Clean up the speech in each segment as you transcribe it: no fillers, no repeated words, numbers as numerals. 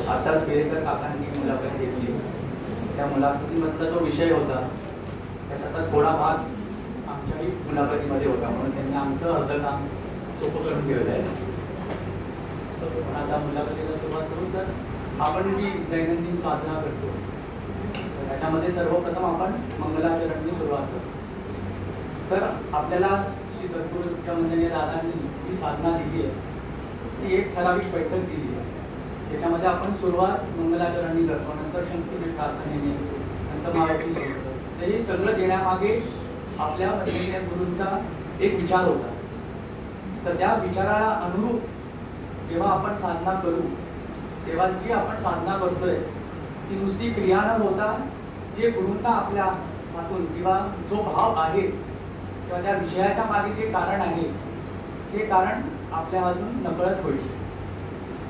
आताच बेरेकर काकांनी मुलाखत घेतली. त्या मुलाखतीमधला जो विषय होता त्याचा थोडा भाग आमच्याही मुलाखतीमध्ये होता, म्हणून त्यांनी आमचं अर्ध काम सोपं करून ठेवलं आहे. तर आता मुलाखतीला सुरुवात करू. तर आपण जी दैनंदिन साधना करतो त्याच्यामध्ये सर्वप्रथम आपण मंगलाचरणनी सुरुवात करतो. तर आपल्याला श्री सद्गुरू मंडळी दादांनी जी साधना दिली आहे ती एक ठराविक बैठक दिली आहे. त्याच्यामध्ये आपण सुरुवात मंगलाचरणी करतो, नंतर शंकरी प्रार्थनेने, नंतर मारुती सोडतो. तर हे सगळं देण्यामागे आपल्या गुरूंचा एक विचार होता. तर त्या विचाराला अनुरूप जेव्हा आपण साधना करू तेव्हा जी आपण साधना करतोय ती नुसती क्रिया न होता जे गुरूंना आपल्या हातून किंवा जो भाव आहे किंवा त्या विषयाच्या मागे जे कारण आहे ते कारण आपल्या हातून नकळत होईल.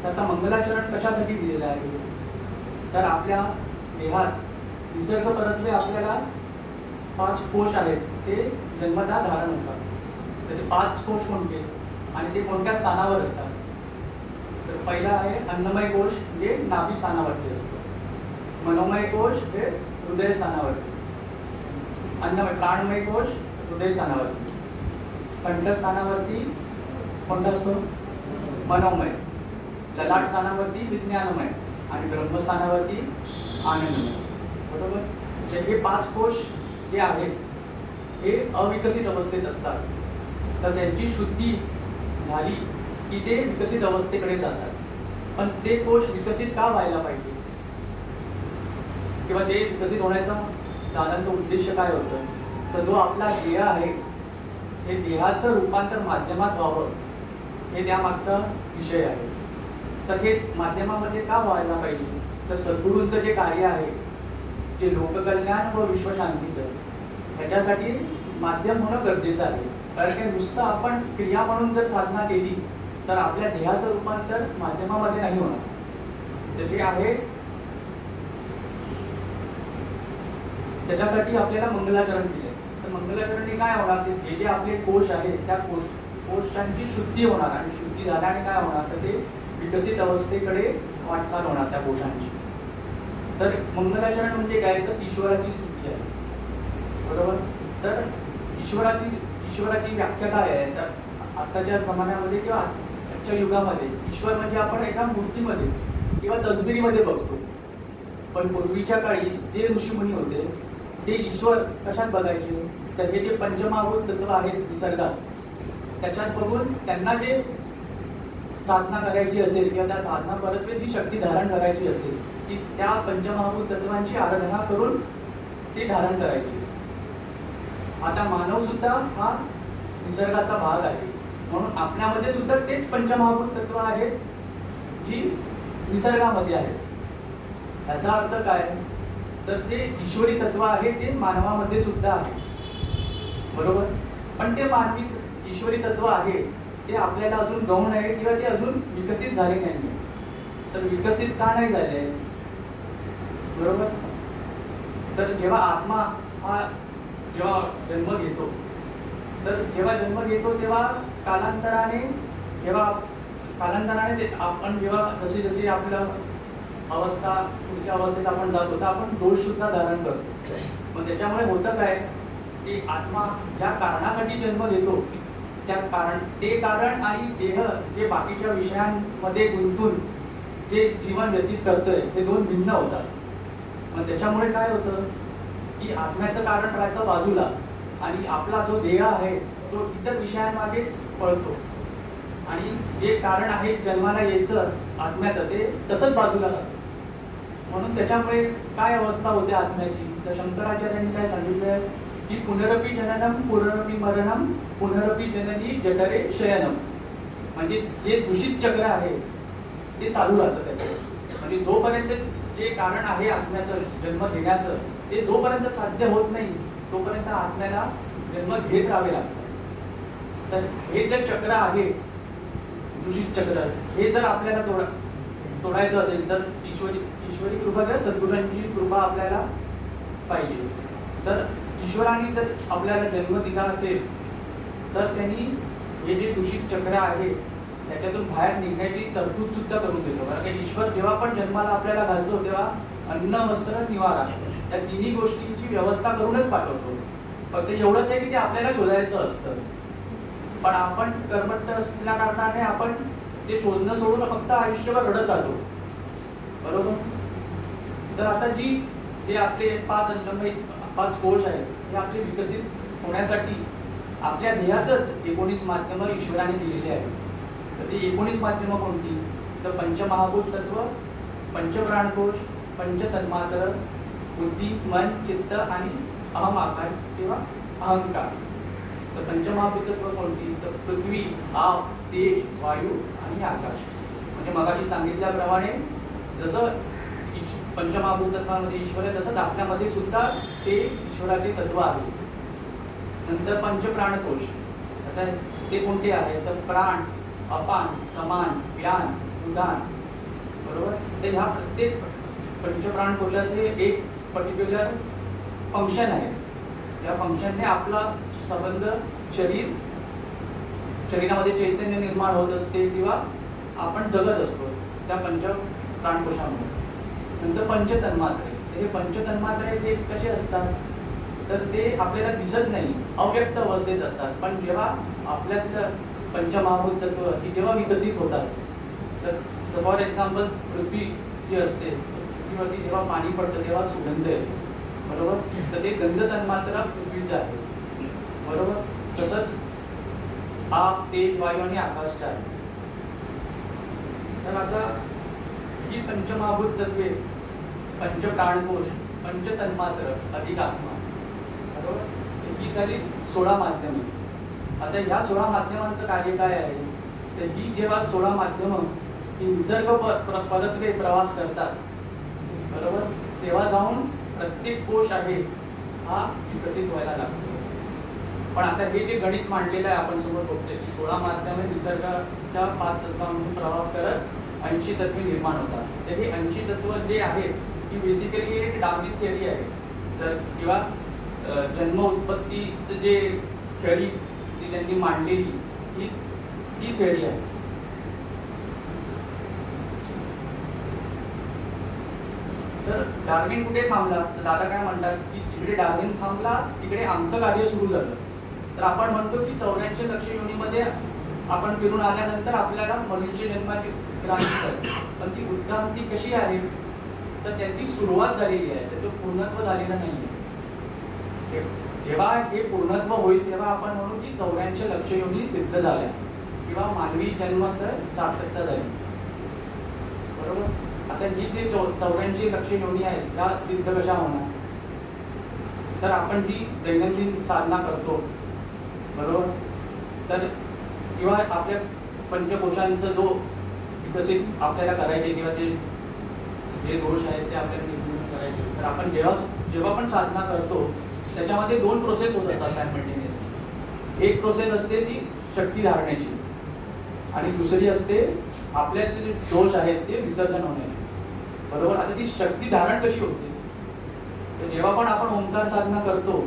तर आता मंगलाचरण कशासाठी दिलेलं आहे? तर आपल्या देहात निसर्ग परत्वे आपल्याला 5 कोश आहेत, ते जन्मतः धारण होतात. तर ते 5 कोश कोणते आणि ते कोणत्या स्थानावर असतात? तर पहिला आहे अन्नमय कोश, जे नाभी स्थानावरती असतो. मनोमय कोश हे हृदय स्थानावरती, अन्नमय प्राणमय कोश हृदय स्थानावरती, कंठस्थानावरती कोणता असतो? मनोमय, ललाट स्थानावरती विज्ञानमय आणि ब्रह्मस्थानावरती आनंदमय. बरोबर. तर हे 5 कोश जे आहेत हे अविकसित अवस्थेत असतात. तर त्यांची शुद्धी झाली की ते विकसित अवस्थेकडे जातात. पण ते कोश विकसित का व्हायला पाहिजे किंवा ते विकसित होण्याचा दादांचा उद्देश काय होतं? तर जो आपला देह आहे हे देहाचं रूपांतर माध्यमात व्हावं हे त्यामागचा विषय आहे. तर हे माध्यमामध्ये का व्हायला पाहिजे? तर सद्गुरूंचं जे कार्य आहे जे लोककल्याण व विश्वशांतीचं ह्याच्यासाठी माध्यम होणं गरजेचं आहे. कारण की नुसतं आपण क्रिया म्हणून जर साधना केली तर आपल्या देहाचं रूपांतर माध्यमामध्ये नाही होणार. तर ते आहे त्याच्यासाठी आपल्याला मंगलाचरण दिले. तर मंगलाचरणी काय होणार? ते जे आपले कोश आहेत त्या कोशांची शुद्धी होणार आणि शुद्धी झाल्याने काय होणार? तर ते विकसित अवस्थेकडे वाटचाल होणार त्या कोशांची. तर मंगलाचरण म्हणजे काय? तर ईश्वराची स्तुती आहे. बरोबर. तर ईश्वराची व्याख्या काय आहे? तर आताच्या जमान्यामध्ये किंवा आजच्या युगामध्ये ईश्वर म्हणजे आपण एका मूर्तीमध्ये किंवा तसबिरीमध्ये बघतो. पण पूर्वीच्या काळी जे ऋषीमुनी होते ते ईश्वर कशात बघायचे? तर हे जे पंचमहाभूत तत्व आहेत निसर्गात त्याच्यात बघून त्यांना जे साधना करायची असेल किंवा त्या साधना परत्वे जी शक्ती धारण करायची असेल की त्या पंचमहाभूत तत्वांची आराधना करून ती धारण करायची. आता मानव सुद्धा हा निसर्गाचा भाग आहे, म्हणून आपल्यामध्ये सुद्धा तेच पंचमहाभूत तत्व आहेत जी निसर्गामध्ये आहेत. याचा अर्थ काय? तर ते ईश्वरी तत्व आहे ते मानवामध्ये सुद्धा आहे. बरोबर. पण ते मानवी ईश्वरी तत्व आहे ते आपल्याला अजून गौण आहे किंवा ते अजून विकसित झाले नाही. तर विकसित का नाही झाले? बरोबर. तर जेव्हा आत्मा हा जेव्हा जन्म घेतो तर जेव्हा जन्म घेतो तेव्हा कालांतराने आपण जेव्हा जशी आपल्या अवस्था पुढच्या अवस्थेत आपण जातो तर आपण दोष सुद्धा धारण करतो. मग त्याच्यामुळे होतं काय की आत्मा ज्या कारणासाठी जन्म घेतो ते कारण आणि देह जे बाकीच्या विषयांमध्ये गुंतून जे जीवन व्यतीत करतोय ते दोन भिन्न होतात. मग त्याच्यामुळे काय होतं की आत्म्याचं कारण राहतं बाजूला आणि आपला जो देह आहे तो इतर विषयांमागेच पळतो आणि जे कारण आहे जन्माला यायचं आत्म्याचं ते तसंच बाजूला राहतं. म्हणून त्याच्यामुळे काय अवस्था होते आत्म्याची? तर शंकराचार्यांनी काय सांगितलंय की पुनरपी जननम पुनरपी मरणम पुनरपी जननी जठरे शयनम. म्हणजे जे दूषित चक्र आहे ते चालू राहतं त्याच्यात. म्हणजे जोपर्यंत जे कारण आहे आत्म्याचं जन्म घेण्याचं ते जोपर्यंत साध्य होत नाही तोपर्यंत आत्म्याला जन्म घेत राहावे लागतं. तर हे जे चक्र आहे दूषित चक्र हे जर आपल्याला तोडायचं असेल तर ईश्वरी कृपा जर सद्गुरूंची कृपा आपल्याला पाहिजे. तर ईश्वराने जर आपल्याला जन्म दिला असेल तर त्यांनी हे जे दूषित चक्र आहे त्याच्यातून बाहेर निघण्याची तरतूद सुद्धा करून देतो. कारण की ईश्वर जेव्हा पण जन्माला आपल्याला घालतो तेव्हा अन्न वस्त्र निवारा या तिन्ही गोष्टींची व्यवस्था करूनच पाठवतो. फक्त एवढंच आहे की ते आपल्याला शोधायचं असतं. पण आपण कर्मठ असल्या कारणाने आपण ते शोधणं सोडून फक्त आयुष्यभर रडत राहतो. बरोबर. तर आता जे आपले 5 कोश आहेत हे आपले विकसित होण्यासाठी आपल्या ध्येयातच 19 माध्यमं ईश्वराने दिलेली आहेत. तर ती 19 माध्यमं कोणती? तर पंचमहाभूत तत्व, पंचप्राणकोश, पंचतन्मात्र, बुद्धी, मन, चित्त आणि अहम आकाश किंवा अहंकार. तर पंचमहाभूत तत्व कोणती? तर पृथ्वी, आप, तेज, वायू आणि आकाश. म्हणजे मगाशी सांगितल्याप्रमाणे जसं पंचमहाभूत तत्वामध्ये ईश्वर आहे तसंच आपल्यामध्ये सुद्धा ते ईश्वराचे तत्व आहे. नंतर पंचप्राणकोश. आता ते कोणते आहेत? तर प्राण, अपान, समान, व्यान, उदान. बरोबर. तर ह्या प्रत्येक पंचप्राणकोशाचे एक पर्टिक्युलर फंक्शन आहे. त्या फंक्शनने आपला संबंध शरीरामध्ये चैतन्य निर्माण होत असते किंवा आपण जगत असतो त्या पंचप्राणकोशामुळे. नंतर पंचतन्मात्रे. हे पंचतन्मात्रे ते कसे असतात? तर ते आपल्याला दिसत नाही, अव्यक्त अवस्थेत असतात. पण जेव्हा आपल्यातलं पंचमहाभूत तत्व ही जेव्हा विकसित होतात, तर फॉर एक्झाम्पल पृथ्वी जी असते, पृथ्वीवरती जेव्हा पाणी पडतं तेव्हा सुगंध येतो. बरोबर. तर ते गंध तन्मात्रा पृथ्वीचं आहे. बरोबर. तसंच आप, तेज, वायू आणि आकाशचं आहे. तर आता ही पंचमहाभूत तत्वे, पंचप्राणकोश, पंचतन्मात्र अधिक आत्मा. बरोबर. ही झाली 16 माध्यमे. आता ह्या 16 माध्यमांचं कार्य काय आहे? तर ही जेव्हा 16 माध्यमं ही निसर्ग परत्वे प्रवास करतात, बरोबर, तेव्हा जाऊन प्रत्येक कोश आहे हा विकसित व्हायला लागतो. पण आता हे जे गणित मांडलेलं आहे आपण समोर बघतोय की 16 माध्यमे निसर्गाच्या 5 तत्वांमधून प्रवास करत 80 तत्वे निर्माण होतात. तर हे 80 तत्व जे आहेत ही बेसिकली एक डार्विन थिअरी आहे. तर किंवा जन्म उत्पत्तीचं जे थिअरी ती त्यांनी मांडलेली ही थिअरी आहे. तर डार्विन कुठे थांबला? तर दादा काय म्हणतात की जिकडे डार्विन थांबला तिकडे आमचं कार्य सुरू झालं. तर आपण म्हणतो की 84 लक्ष योनीमध्ये आपण फिरून आल्यानंतर आपल्याला मनुष्य जन्माची क्रांती झाली. पण ती उत्क्रांती कशी आहे? तर त्याची सुरुवात झालेली आहे, त्याचं पूर्णत्व झालेलं नाही. जेव्हा हे पूर्णत्व होईल तेव्हा आपण म्हणू की 84 लक्ष योनी सिद्ध झाल्या किंवा मानवी जन्माचं सार्थकता झाली. बरोबर. आता ही जे 84 लक्ष योनी आहेत त्या सिद्ध कशा होणार? तर आपण जी दैनंदिन साधना करतो, बरोबर, तर किंवा आपल्या पंचकोशांचा जो विकसित आपल्याला करायचे किंवा ते जे दोष आहेत ते आपल्याला निर्मूलन करायचे. तर आपण जेव्हा पण साधना करतो त्याच्यामध्ये 2 प्रोसेस होत असतात सायमल्टेनियसली. एक प्रोसेस असते ती शक्ती धारण्याची आणि दुसरी असते आपल्यातले जे दोष आहेत ते विसर्जन होण्याची. बरोबर. आता ती शक्ती धारण कशी होते? तर जेव्हा पण आपण ओंकार साधना करतो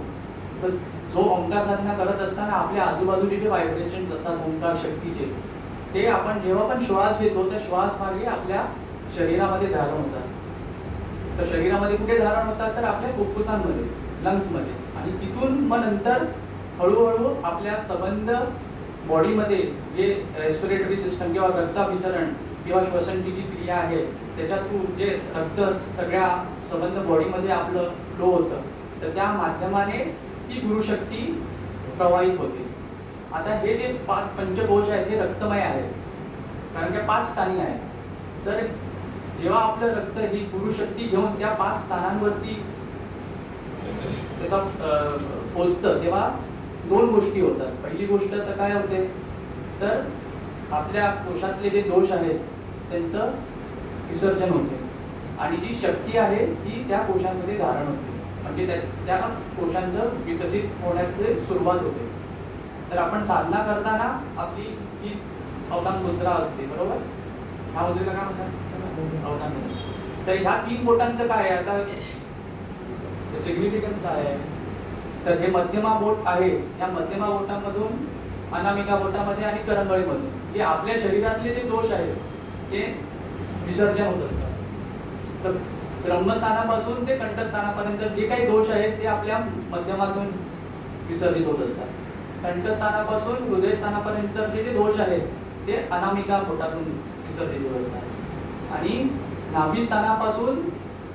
तर जो ओंकार साधना करत असताना आपल्या आजूबाजूचे जे व्हायब्रेशन्स असतात ओंकार शक्तीचे, ते आपण जेव्हा पण श्वास घेतो त्या श्वास मार्गे आपल्या शरीरामध्ये धारण होतात. तर शरीरामध्ये कुठे धारण होतात? तर आपल्या फुफ्फुसांमध्ये, लंग्समध्ये. आणि तिथून मग नंतर हळूहळू आपल्या संबंध बॉडीमध्ये जे रेस्पिरेटरी सिस्टम किंवा रक्ताभिसरण किंवा श्वसनची जी क्रिया आहे त्याच्यातून जे रक्त सगळ्या संबंध बॉडीमध्ये आपलं फ्लो होतं, तर त्या माध्यमाने ती गुरुशक्ती प्रवाहित होते. आता हे जे 5 पंचकोश आहेत हे रक्तमय आहेत, कारण त्या 5 स्थानी आहेत. तर जेव्हा आपलं रक्त ही गुरुशक्ती घेऊन त्या 5 स्थानांवरती त्याचा पोचतं तेव्हा 2 गोष्टी होतात. पहिली गोष्ट तर काय होते? तर आपल्या कोशातले जे दोष आहेत त्यांचं विसर्जन होते आणि जी शक्ती आहे ती त्या कोशांमध्ये धारण होते. म्हणजे त्या कोशांचं विकसित होण्याची सुरुवात होते. तर आपण साधना करताना आपली ही अवधान मुद्रा असते, बरोबर. ह्या मुद्रेला काय म्हणतात? अवधान मुद्रा. तर ह्या 3 बोटांचं काय आहे? आता सिग्निफिकन्स काय आहे? तर हे मध्यमा बोट आहे, या मध्यमा बोटामधून अनामिका बोटामध्ये आणि करंगळीमधून जे आपल्या शरीरातले जे दोष आहेत ते विसर्जन होत असतात. तर ब्रह्मस्थानापासून ते कंठस्थानापर्यंत जे काही दोष आहेत ते आपल्या मध्यमातून विसर्जित होत असतात. कंठस्थानापासून हृदयस्थानापर्यंतचे जे दोष आहेत ते अनामिका पोटातून विसर्जित होत असतात. आणि नाभिस्थानापासून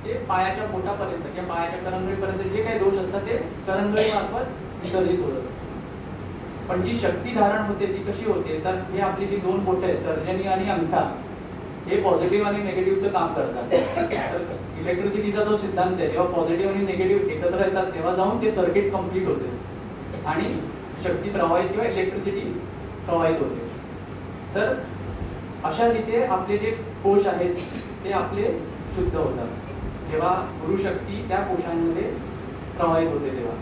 ते पायाच्या पोटापर्यंत किंवा पायाच्या करंगळीपर्यंत जे काही दोष असतात ते करंगळीमार्फत विसर्जित होत असतात. पण जी शक्ती धारण होते ती कशी होते, तर हे आपली जी दोन बोटं आहेत तर्जनी आणि अंगठा, हे पॉझिटिव्ह आणि निगेटिव्हचं काम करतात. तर इलेक्ट्रिसिटीचा जो सिद्धांत आहे, जेव्हा पॉझिटिव्ह आणि निगेटिव्ह एकत्र येतात तेव्हा जाऊन ते सर्किट कंप्लीट होते आणि शक्ती प्रवाहित किंवा इलेक्ट्रिसिटी प्रवाहित होते. तर अशा रीते आपले जे कोश आहेत ते आपले शुद्ध होतात जेव्हा गुरुशक्ती त्या कोशांमध्ये प्रवाहित होते तेव्हा.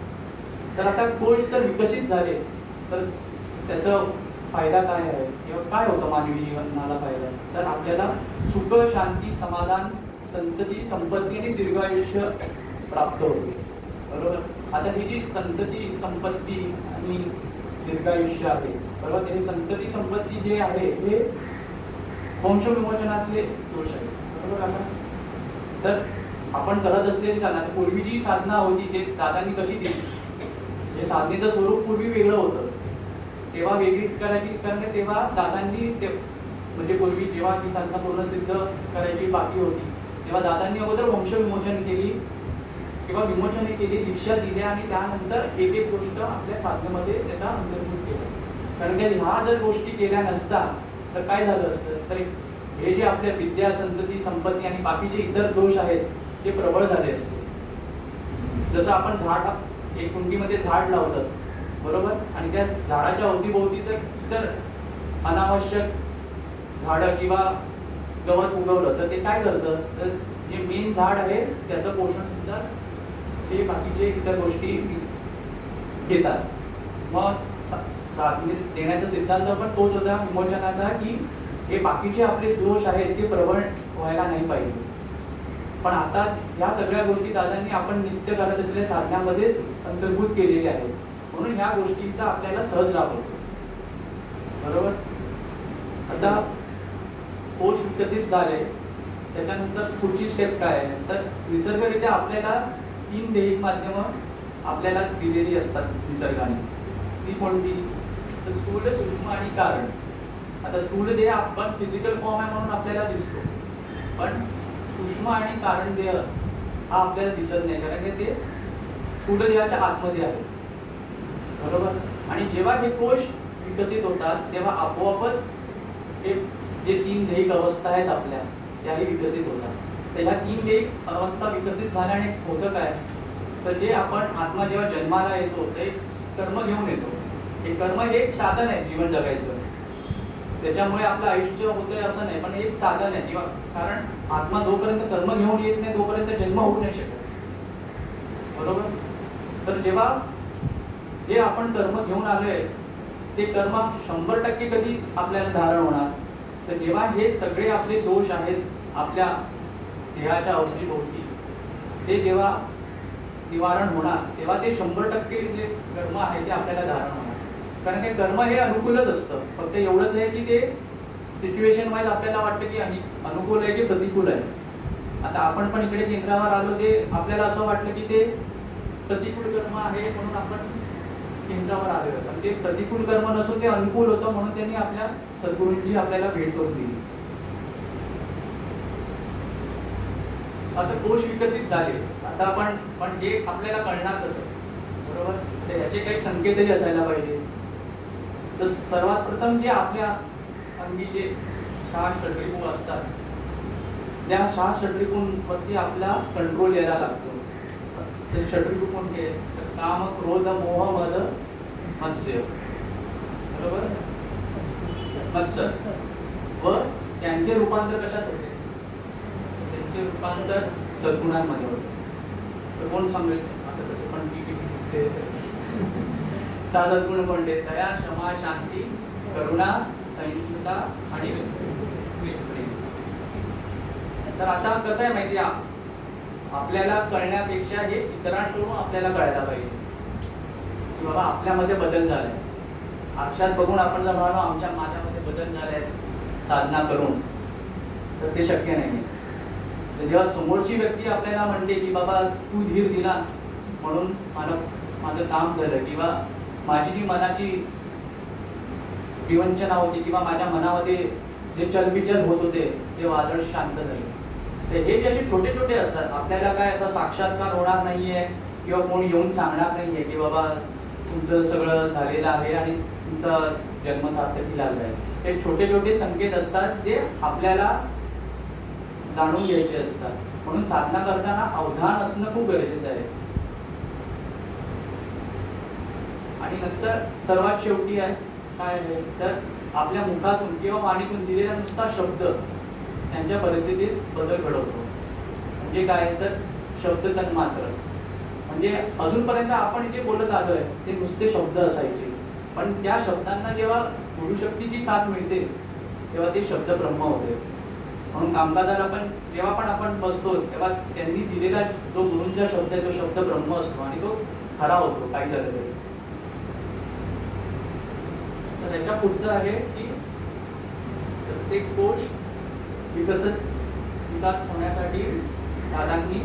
तर आता कोश जर विकसित झाले तर त्याचा फायदा काय आहे किंवा काय होतं मानवी जीवनाला फायदा, तर आपल्याला सुख, शांती, समाधान, संतती, संपत्ती आणि दीर्घायुष्य प्राप्त होते. बरोबर. आता ही जी संतती, संपत्ती आणि दीर्घायुष्य आहे, बरोबर, हे संतती संपत्ती जे आहे हे वंशविमोचनातले दोष आहे. बरोबर. आता तर आपण करत असलेली साधना, पूर्वी जी साधना होती ते दादांनी कशी दिली, हे साधनेचं स्वरूप पूर्वी वेगळं होतं, तेव्हा वेगळी करायची. कारण तेव्हा दादांनी ते म्हणजे पूर्वी जेव्हा ती साधना पूर्ण सिद्ध करायची बाकी होती तेव्हा दादांनी अगोदर वंशविमोचन केली किंवा विमोचने केली, दीक्षा दिल्या आणि त्यानंतर एक एक गोष्ट आपल्या साधनेमध्ये त्याचा अंतर्भूत केला. कारण की ह्या जर गोष्टी केल्या नसता तर काय झालं असतं, तर हे जे आपल्या विद्या, संतती, संपत्ती आणि बाकीचे इतर दोष आहेत ते प्रबळ झाले असते. जसं आपण झाड, एक कुंडीमध्ये झाड लावतात, बरोबर, आणि त्या झाडाच्या अवतीभोवती जर इतर अनावश्यक झाडं किंवा गवत उगवलं तर ते काय करतं, तर जे मेन झाड आहे त्याचं पोषण सुद्धा ते बाकीचे इतर गोष्टी घेतात. मग साधने देण्याचा सिद्धांत पण तोच होता विमोचनाचा, की हे बाकीचे आपले दोष आहेत ते प्रबळ व्हायला नाही पाहिजे. पण आता या सगळ्या गोष्टी दादांनी आपण नित्य करत असलेल्या साधनामध्येच अंतर्भूत केलेल्या आहेत, म्हणून ह्या गोष्टींचा आपल्याला सहज लाभ होतो. बरोबर. आता कोश विकसित झाले त्याच्यानंतर पुढची स्टेप काय आहे, तर निसर्गरित्या आपल्याला 3 दैहिक माध्यमं आपल्याला दिलेली असतात निसर्गाने. ती कोणती, तर स्थूल, सूक्ष्म आणि कारण. आता स्थूल देह आपण फिजिकल फॉर्म आहे म्हणून आपल्याला दिसतो, पण सूक्ष्म आणि कारण देह हा आपल्याला दिसत नाही, कारण की ते स्थूल देहाच्या आतमध्ये आहे. बरोबर. आणि जेव्हा हे कोश विकसित होतात तेव्हा आपोआपच हे जे 3 दैहिक अवस्था आहेत आपल्या त्याही विकसित होतात. तर ह्या 3 दैहिक अवस्था विकसित झाल्याने होतं काय, तर जे आपण आत्मा जेव्हा जन्माला येतो ते कर्म घेऊन येतो. हे कर्म हे एक साधन आहे जीवन जगायचं, त्याच्यामुळे आपलं आयुष्य होतंय असं नाही, पण एक साधन आहे किंवा कारण आत्मा जोपर्यंत कर्म घेऊन येत नाही तोपर्यंत जन्म होऊ नाही शकत. बरोबर. तर जेव्हा जे आपण कर्म घेऊन आलोय ते कर्म 100% कधी आपल्याला धारण होणार, तर जेव्हा हे सगळे आपले दोष आहेत आपल्या देहाच्या अवतीभोवती ते जेव्हा निवारण होणार तेव्हा ते 100% जे कर्म आहे ते आपल्याला धारण होणार. कारण ते कर्म हे अनुकूलच असतं, फक्त एवढंच आहे की ते सिच्युएशन वाईज आपल्याला वाटतं की अनुकूल आहे की प्रतिकूल आहे. आता आपण पण इकडे केंद्रावर आलो ते आपल्याला असं वाटलं की ते प्रतिकूल कर्म आहे म्हणून आपण केंद्रावर आलेलो, पण ते प्रतिकूल कर्म नसून ते अनुकूल होतं म्हणून त्यांनी आपल्या सद्गुरूंची आपल्याला भेट करून दिली. आता कोश विकसित झाले, आता आपण पण हे आपल्याला कळणार कसं, बरोबर, तर याचे काही संकेतही असायला पाहिजे. तर सर्वात प्रथम जे आपल्या अंगी जे 6 षड्रिपू असतात त्या 6 षड्रिपूंवरती आपला कंट्रोल यायला लागतो. ते षड्रिपू कोणते, काम, क्रोध, मोह, मद, मत्स्य. बरोबर. मत्सर. व त्यांचे रूपांतर कशात होते, त्यांचे रूपांतर सद्गुणांमध्ये होते. तर कोण सांगेल आता त्याचे पण दिसते. 6 सद्गुण कोणते, दया, क्षमा, शांती, करुणा, सहिष्णुता आणि प्रेम. तर आता कसं आहे माहिती आहे, आपल्याला कळण्यापेक्षा हे इतरांकडून आपल्याला कळायला पाहिजे की बाबा आपल्यामध्ये बदल झालाय. आरशात बघून आपण जर म्हणालो माझ्यामध्ये बदल झाले साधना करून, तर ते शक्य नाही. तर जेव्हा समोरची व्यक्ती आपल्याला म्हणते की बाबा तू धीर दिला म्हणून माझं काम झालं, किंवा माझी जी मनाची विवंचना होती किंवा माझ्या मनामध्ये जे चलबिचल होत होते ते वादळ शांत झाले. तर हे जे असे छोटे छोटे असतात, आपल्याला काय असा साक्षात्कार होणार नाहीये किंवा कोण येऊन सांगणार नाहीये की बाबा तुमचं सगळं झालेलं आहे आणि तुमचा जन्म सार्थकी लागला आहे. हे छोटे छोटे संकेत असतात जे आपल्याला जाणून घ्यायचे असतात. म्हणून साधना करताना अवधान असणं खूप गरजेचं आहे. आणि नंतर सर्वात शेवटी आहे काय आहे, तर आपल्या मुखातून किंवा वाणीतून दिलेला नुसता शब्द त्यांच्या परिस्थितीत बदल घडवतो. म्हणजे काय, तर शब्द तन्मात्र. म्हणजे अजूनपर्यंत आपण जे बोलत आलोय ते नुसते शब्द असायचे, पण त्या शब्दांना जेव्हा गुरुशक्तीची साथ मिळते तेव्हा ते शब्द ब्रह्म होते. म्हणून कामकाजाला पण जेव्हा पण आपण बसतो तेव्हा त्यांनी दिलेला जो गुरूंचा शब्द आहे तो शब्द ब्रह्म असतो आणि तो खरा होतो काही झालं तरी. तर त्याच्या पुढचं आहे की प्रत्येक कोश विकास होण्यासाठी दादांनी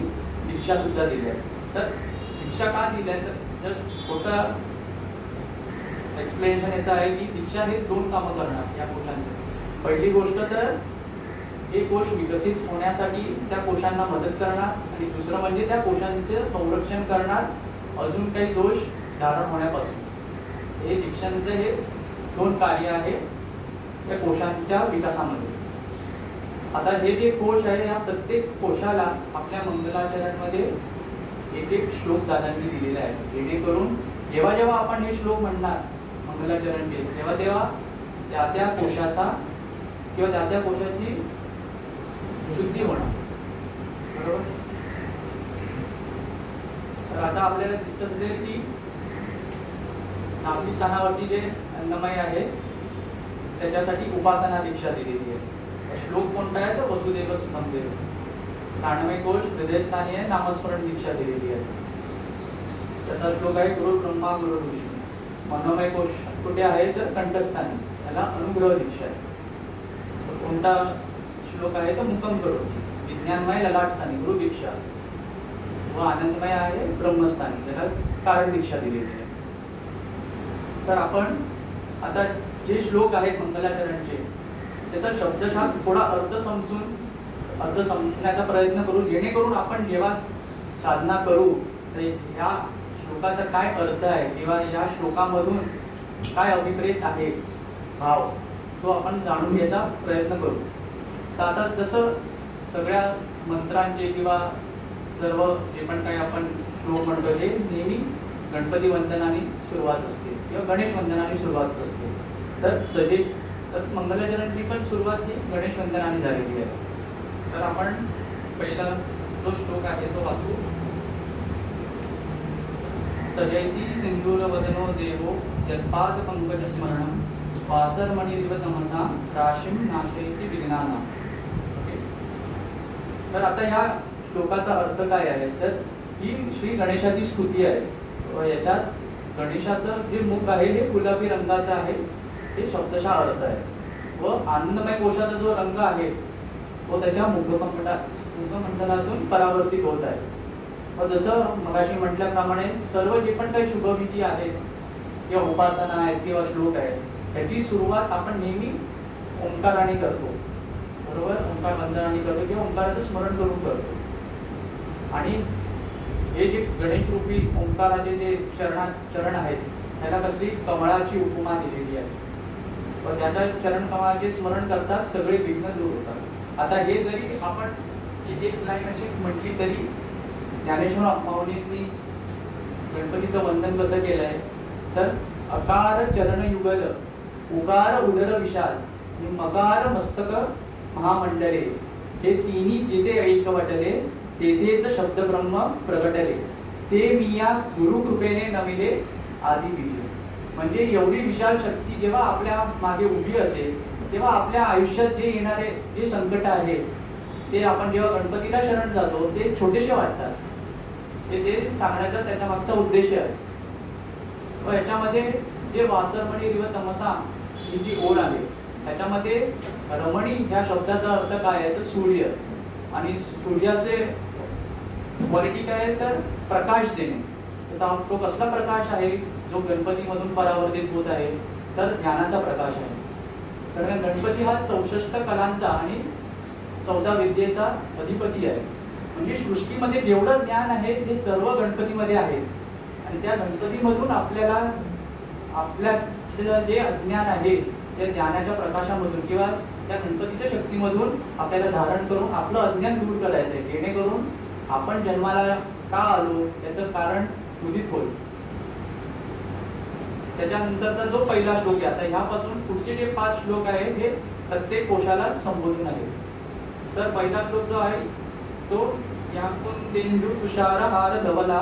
दीक्षा सुद्धा दिल्या. तर दीक्षा का दिल्या, तर जस्ट छोटा एक्सप्लेनेशन याचं आहे की दीक्षा हे दोन कामं करणार या कोशांचे. पहिली गोष्ट तर हे कोश विकसित होण्यासाठी त्या कोशांना मदत करणार, आणि दुसरं म्हणजे त्या कोशांचे संरक्षण करणार अजून काही दोष धारण होण्यापासून. हे दीक्षांचे हे दोन कार्य आहे त्या कोशांच्या विकासामध्ये. आता हे जे कोश आहे या प्रत्येक कोशाला आपल्या मंगलाचरणमध्ये एक एक श्लोक दादांनी दिलेला आहे, जेणेकरून जेव्हा जेव्हा आपण हे श्लोक म्हणणार मंगलाचरणचे तेव्हा तेव्हा त्या त्या कोशाचा किंवा त्या त्या कोशाची शुद्धी होणार. बरोबर. तर आता आपल्याला दिसत असेल की नाभी स्थानावरती जे अन्नमय आहे त्याच्यासाठी उपासना दीक्षा दिलेली आहे. श्लोक कोणता आहे तर वसुदेव सुतम देव. प्राणमय कोश हृदयस्थानी आहे, नामस्मरण दीक्षा दिलेली आहे. त्याचा श्लोक आहे गुरु ब्रह्मा गुरु विष्णू. मनोमय कोश कुठे आहे तर कंठस्थानी, त्याला अनुग्रह दीक्षा आहे. कोणता श्लोक आहे तर मुकम करो. विज्ञानमय ललाटस्थानी गुरु दीक्षा, व आनंदमय आहे ब्रह्मस्थानी, त्याला कारण दीक्षा दिलेली आहे. तर आपण आता जे श्लोक आहेत मंगलाचरणचे त्याचा शब्दशः थोडा अर्थ समजण्याचा प्रयत्न करू, जेणेकरून आपण जेव्हा साधना करू तर या श्लोकाचा काय अर्थ आहे किंवा या श्लोकामधून काय अभिप्रेत आहे भाव, तो आपण जाणून घ्यायचा प्रयत्न करू. तर आता जसं सगळ्या मंत्रांचे किंवा सर्व जे पण काही आपण श्लोक म्हणतो हे नेहमी गणपती वंदनाने सुरुवात असते किंवा गणेश वंदनाने सुरुवात असते. तर मंगलाचरणची पण सुरुवात ही गणेश वंदनाने झालेली आहे. तर आपण पहिला जो श्लोक आहे तो वाचू. सजयती सिंधूर वदनो देवो यत्पाद पंकज स्मरणं वासरमणिरिव तमसा राशीं नाशयति विघ्नानां. तर आता या श्लोकाचा अर्थ काय आहे, तर ही श्री गणेशाची स्तुती आहे. व याच्यात गणेशाचं जे मुख आहे हे गुलाबी रंगाचं आहे, हे शब्दशः अर्थ आहे. व आनंदमय कोशाचा जो रंग आहे तो त्याच्या मुखमंडलातून परावर्तित होत आहे. व जसं मगाशी म्हटल्याप्रमाणे सर्व जे पण काही शुभविधी आहेत किंवा उपासना आहेत किंवा श्लोक आहेत त्याची सुरुवात आपण नेहमी ओंकाराने करतो. बरोबर. ओंकार वंदनाने करतो किंवा ओंकाराचं स्मरण करून करतो. आणि हे जे गणेश रूपी ओंकाराचे जे चरण आहेत त्याला कसली कमळाची उपमा दिलेली आहे. व त्याच्या चरण कमळाचे स्मरण करतात सगळे विघ्न दूर होतात. आता हे जरी आपण एक लाईन अशी म्हटली तरी ज्ञानेश्वर माऊलींनी गणपतीचं वंदन कसं केलंय, तर अकार चरण युगल उकार उदर विशाल आणि मकार मस्तक महामंडले हे तिन्ही जिथे ऐक वाटले तेथेच शब्द ब्रह्म प्रगटले ते मिया गुरु कृपेने नमिले आदी बीज. म्हणजे एवढी विशाल शक्ती जेव्हा आपल्या मागे उभी असेल तेव्हा आपल्या आयुष्यात जे येणारे जे संकट आहे ते आपण जेव्हा गणपतीला शरण जातो ते छोटेसे वाटतात. ते सांगण्याचा त्याच्या मागचा उद्देश आहे. व याच्यामध्ये जे वासरमणी रिव तमसा ही जी ओढ आहे त्याच्यामध्ये रमणी ह्या शब्दाचा अर्थ काय आहे तर सूर्य, आणि सूर्याचे क्वालिटी काय आहे तर प्रकाश देणे. तर तो कसला प्रकाश आहे जो गणपतीमधून परावर्तित होत आहे तर ज्ञानाचा प्रकाश आहे. कारण गणपती हा 64 कलांचा आणि 14 विद्येचा अधिपती आहे. म्हणजे सृष्टीमध्ये जेवढं ज्ञान आहे ते सर्व गणपतीमध्ये आहे. आणि त्या गणपतीमधून आपल्याला आपल्या जे अज्ञान आहे त्या ज्ञानाच्या प्रकाशामधून किंवा त्या गणपतीच्या शक्तीमधून आपल्याला धारण करून आपलं अज्ञान दूर करायचं आहे, जेणेकरून आपण जन्माला का आलो त्याचं कारण उदित होईल. त्याच्यानंतरचा जो पहिला श्लोक आहे, आता ह्यापासून पुढचे जे 5 श्लोक आहे हे प्रत्येक कोशाला संबोधून आहे. तर पहिला श्लोक जो आहे तो या कुंदेंदू तुषार हार धवला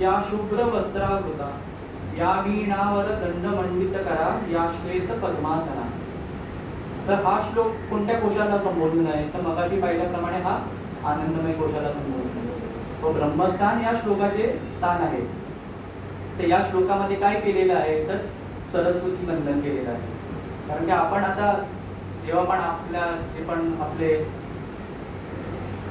या शुभ्र वस्त्रावृता या वीणावर दंडमंडित करा या श्वेत पद्मासना. तर हा श्लोक कोणत्या कोशाला संबोधून आहे तर मगाशी पाहिल्याप्रमाणे हा आनंदमय कोशाला संबोधून आहे. तो ब्रह्मस्थान या श्लोकाचे स्थान आहे. तर या श्लोकामध्ये काय केलेलं आहे तर सरस्वती वंदन केलेलं आहे. कारण की आपण आता जेव्हा पण आपल्या जे पण आपले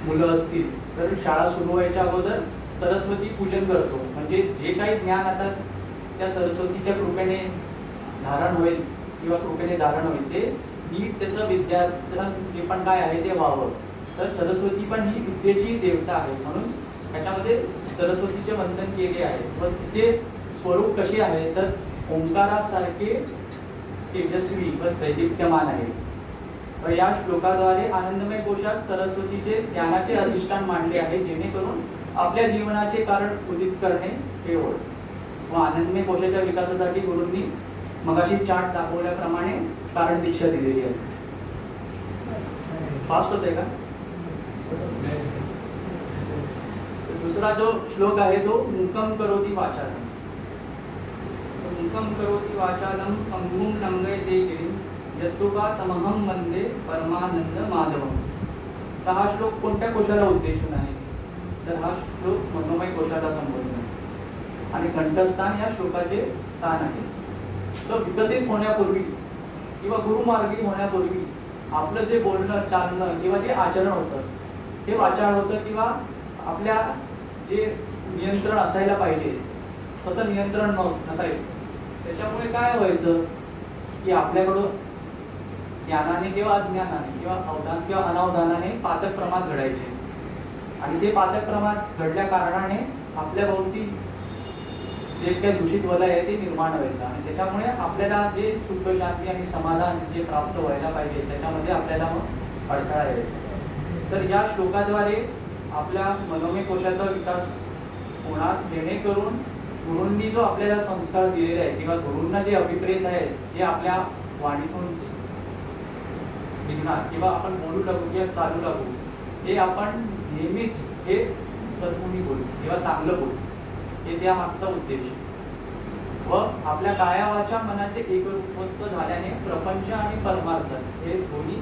मुलं असतील तर शाळा सुरू व्हायच्या अगोदर सरस्वती पूजन करतो. म्हणजे जे काही ज्ञान आता त्या सरस्वतीच्या कृपेने धारण होईल किंवा कृपेने धारण होईल ते नीट त्याचं विद्यार्थ्यांना जे पण काय आहे ते व्हावं. तर सरस्वती पण ही विद्येची देवता आहे, म्हणून त्याच्यामध्ये सरस्वतीचे वंदन केले आहे. व तिचे स्वरूप कसे आहे तर ओंकारासारखे तेजस्वी व दैदिप्यमान आहे. तर या श्लोकाद्वारे आनंदमय कोशात सरस्वतीचे ज्ञानाचे अधिष्ठान मांडले आहे, जेणेकरून आपल्या जीवनाचे कारण उदित करणे हे होय. व आनंदमय कोशाच्या विकासासाठी गुरूंनी मगाशी चार्ट दाखवल्याप्रमाणे कारण दीक्षा दिलेली आहे. फास्ट होते का? दुसरा जो श्लोक आहे तो मुकम करोति वाचालम. मुकम करोति वाचालम अंगुम लंघयते गिरिम यत्कृपा तमहं वंदे परमानंद माधवम. तर हा श्लोक कोणत्या कोशाला उद्देशून आहे तर हा श्लोक मनोमय कोशाला संबोधून आहे. आणि कंठस्थान या श्लोकाचे स्थान आहे. तर विकसित होण्यापूर्वी किंवा गुरुमार्गी होण्यापूर्वी आपलं जे बोलणं चालणं किंवा जे आचरण होतं ते वाचाळ होतं किंवा आपल्या जे नियंत्रण असायला पाहिजे तसं नियंत्रण नसायचं. त्याच्यामुळे काय व्हायचं की आपल्याकडून ज्ञानाने किंवा अज्ञानाने किंवा अवधान किंवा अनावधानाने पातक प्रमाद घडायचे. आणि ते पातक प्रमाद घडल्या कारणाने आपल्या भोवती जे काही दूषित वलय आहे ते निर्माण व्हायचं. आणि त्याच्यामुळे आपल्याला जे सुख शांती आणि समाधान जे प्राप्त व्हायला पाहिजे त्याच्यामध्ये आपल्याला मग अडथळा यायचा. तर या श्लोकाद्वारे आपल्या मनोमय कोशाचा विकास होणार, जेणेकरून गुरूंनी जो आपल्याला संस्कार दिलेला आहे किंवा गुरूंना जे अभिप्रेत आहेत ते आपल्या वाणीतून निघणार किंवा आपण बोलू लागू किंवा चालू लागू हे आपण नेहमीच हे सद्गुणी बोलू किंवा चांगलं बोलू हे त्या मागचा उद्देश. व आपल्या कायावाच्या मनाचे एकरूपत्व झाल्याने प्रपंच आणि परमार्थ हे दोन्ही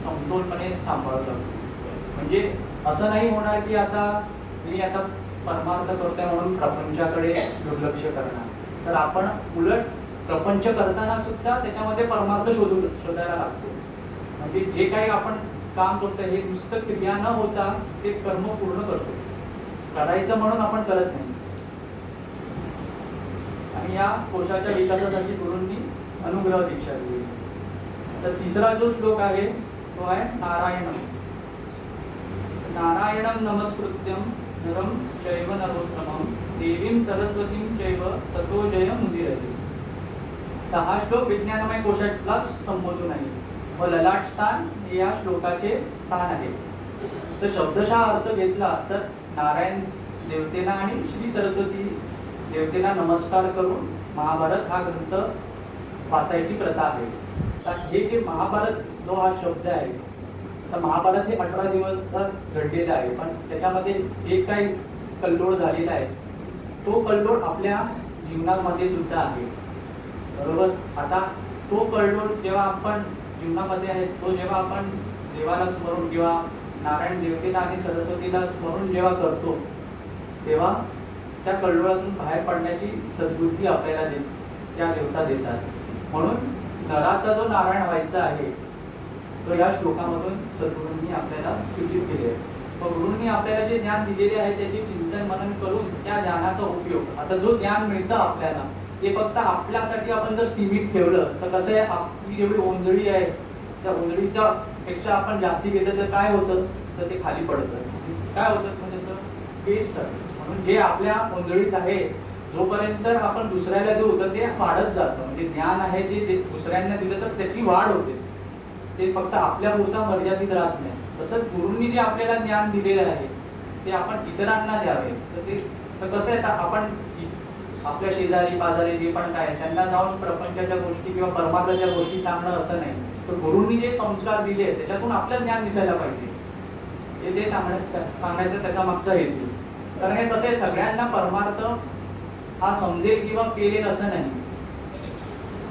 समतोलपणे सांभाळतात. म्हणजे असं नाही होणार की आता मी आता परमार्थ करतोय म्हणून प्रपंचाकडे दुर्लक्ष करणार. तर आपण उलट प्रपंच करताना सुद्धा त्याच्यामध्ये परमार्थ शोधायला लागतो. म्हणजे जे काही आपण काम करतोय हे नुसतं क्रिया न होता ते कर्म पूर्ण करतो. करायचं म्हणून आपण करत नाही. आणि या कोशाच्या विकासासाठी गुरूंनी अनुग्रह दीक्षा दिली. तर तिसरा जो श्लोक आहे तो आहे नारायणम. नारायणं नमस्कृत्यं नरं चैव नरोत्तमं देवीं सरस्वतीं चैव ततो जयमुदीरये. तर हा श्लोक विज्ञानमय कोशाला संबोधून आहे व ललाट स्थान हे या श्लोकाचे स्थान आहे. तर शब्दशः अर्थ घेतला तर नारायण देवतेला आणि श्री सरस्वती देवतेला नमस्कार करून महाभारत हा ग्रंथ वाचायची प्रथा आहे. तर हे जे महाभारत जो हा शब्द आहे तर महाभारत हे 18 दिवस घडलेलं आहे. पण त्याच्यामध्ये जे काही कल्लोळ झालेला आहे तो कल्लोळ आपल्या जीवनामध्ये सुद्धा आहे. बरोबर. आता तो कल्लोळ जेव्हा आपण जीवनामध्ये आहे तो जेव्हा आपण देवाला स्मरून किंवा नारायण देवतेला आणि सरस्वतीला स्मरून जेव्हा करतो तेव्हा त्या कल्लोळातून बाहेर पडण्याची सद्बुद्धी आपल्याला त्या देवता देतात. म्हणून नराचा जो नारायण व्हायचा आहे तो या श्लोकामधून सद्गुरूंनी आपल्याला सूचित केले आहे. मग गुरूंनी आपल्याला जे ज्ञान दिलेले आहे त्याचे चिंतन मनन करून त्या ज्ञानाचा उपयोग, आता जो ज्ञान मिळतं आपल्याला ते फक्त आपल्यासाठी आपण जर सीमित ठेवलं तर कसं आहे, आपली जेवढी ओंजळी आहे त्या ओंजळीच्या पेक्षा आपण जास्ती घेतलं तर काय होतं, तर ते खाली पडतं. काय होतं म्हणजे वेस्ट आहे. म्हणून जे आपल्या ओंजळीत आहे जोपर्यंत आपण दुसऱ्याला देऊ तर ते वाढत जातं. म्हणजे ज्ञान आहे जे दुसऱ्यांना दिलं तर त्याची वाढ होते, ते फक्त आपल्या पुरता मर्यादित राहत नाही. तसंच गुरूंनी जे आपल्याला ज्ञान दिलेलं आहे ते आपण इतरांना द्यावे. तर कसं आहे, आपण आपल्या शेजारी पाजारी जे पण काय त्यांना जाऊन प्रपंचाच्या गोष्टी किंवा परमार्थाच्या गोष्टी सांगणं असं नाही. तर गुरूंनी जे संस्कार दिले त्याच्यातून आपलं ज्ञान दिसायला पाहिजे, ते सांगण्याचा त्याचा मागचा हेतू. कारण हे कसं आहे, सगळ्यांना परमार्थ हा समजेल किंवा पेलेल असं नाही.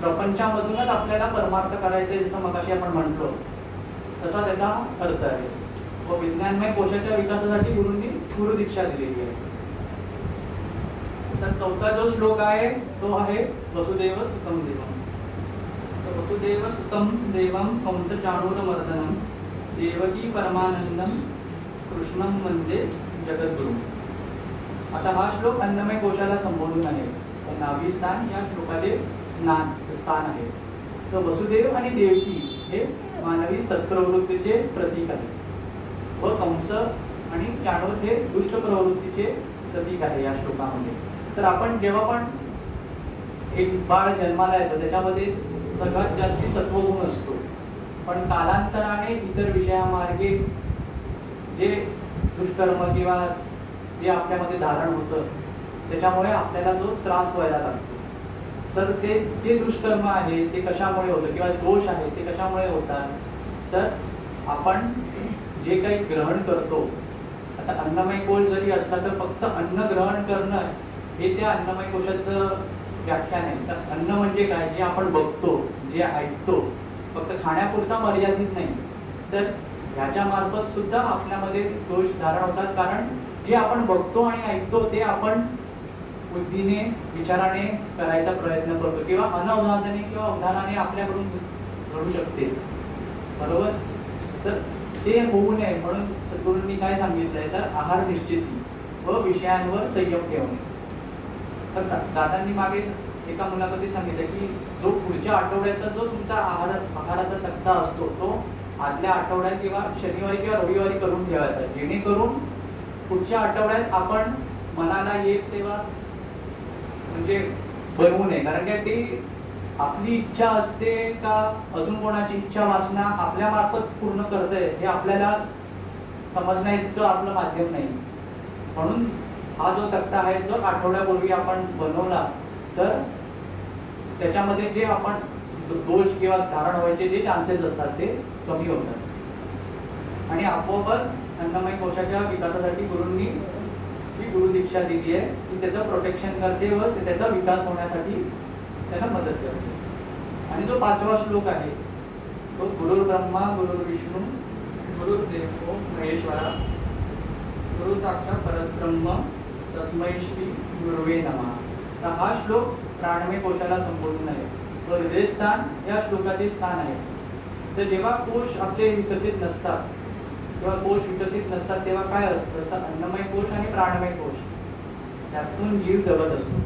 प्रपंचामधूनच आपल्याला परमार्थ करायचे, जसं मगाशी आपण म्हटलो तसा त्याचा अर्थ आहे. व विज्ञानमय कोशाच्या विकासासाठी गुरूंनी गुरुदीक्षा दिलेली आहे. तर चौथा जो श्लोक आहे तो आहे वसुदेव सुतम देवम. वसुदेव सुतम देवम कंस चाणूरमर्दनम देवकी परमानंदम कृष्णम वंदे जगद्गुरु. आता हा श्लोक अन्नमय कोशाला संबोधून आहे. नाभी स्थान या श्लोकाचे स्थान आहे. तर वसुदेव आणि देवकी हे मानवी सत्प्रवृत्तीचे प्रतीक आहे व कंस आणि चाणूर हे दुष्ट प्रवृत्तीचे प्रतीक आहे या श्लोकामध्ये. तर आपण जेव्हा पण एक बाळ जन्माला येतो त्याच्यामध्ये सर्वात जास्ती सत्वगुण असतो, पण कालांतराने इतर विषयामार्गे जे दुष्कर्म किंवा जे आपल्यामध्ये धारण होतं त्याच्यामुळे आपल्याला जो त्रास व्हायला लागतो. तर ते जे दुष्कर्म आहे ते कशामुळे होतं किंवा दोष आहे ते कशामुळे होतात, तर आपण जे काही ग्रहण करतो, आता अन्नमय कोश जरी असला तर फक्त अन्न ग्रहण करणं हे त्या अन्नमय कोशाचं व्याख्या नाही. तर अन्न म्हणजे काय, जे आपण बघतो जे ऐकतो, फक्त खाण्यापुरता मर्यादित नाही, तर ह्याच्या मार्फत सुद्धा आपल्यामध्ये दोष धारण होतात. कारण जे आपण बघतो आणि ऐकतो ते आपण बुद्धीने विचाराने करायचा प्रयत्न करतो किंवा अनवधानाने किंवा अवधानाने आपल्याकडून घडू शकते, बरोबर. तर ते होऊ नये म्हणून सद्गुरूंनी काय सांगितलंय, तर आहार निश्चिती व विषयांवर संयम ठेवणे. तर दादांनी मागे एका मुलाखतीत सांगितलं की जो पुढच्या आठवड्याचा जो तुमचा आहाराचा तक्ता असतो तो आदल्या आठवड्यात किंवा शनिवारी किंवा रविवारी करून ठेवायचा, जेणेकरून पुढच्या आठवड्यात आपण मनाला येत तेव्हा म्हणजे बनवू नये. कारण की ती आपली इच्छा असते का अजून कोणाची इच्छा वासना आपल्या मार्फत पूर्ण करते हे आपल्याला समजण्या इतकं आपलं माध्यम नाही. म्हणून हा जो तक्ता आहे जो आठवड्यापूर्वी आपण बनवला तर त्याच्यामध्ये जे आपण दोष किंवा धारण व्हायचे जे चान्सेस असतात ते कमी होतात आणि आपोआपच अन्नमय कोशाच्या विकासासाठी गुरूंनी ही गुरुदीक्षा दिली आहे की त्याचं प्रोटेक्शन करते व त्याचा विकास होण्यासाठी त्याला मदत करते. आणि जो पाचवा श्लोक आहे तो गुरुर् ब्रह्मा गुरुर्विष्णू गुरुर्देवो महेश्वरा गुरु साक्षात परब्रह्म तस्मै श्री गुरुवे नमः. तर हा श्लोक प्राणमय कोशाला संबोधून आहे व हृदयस्थान या श्लोकाचे स्थान आहे. तर जेव्हा कोश आपले विकसित नसतात किंवा कोश विकसित नसतात तेव्हा काय असतं, तर अन्नमय कोश आणि प्राणमय कोश त्यातून जीव जगत असतो.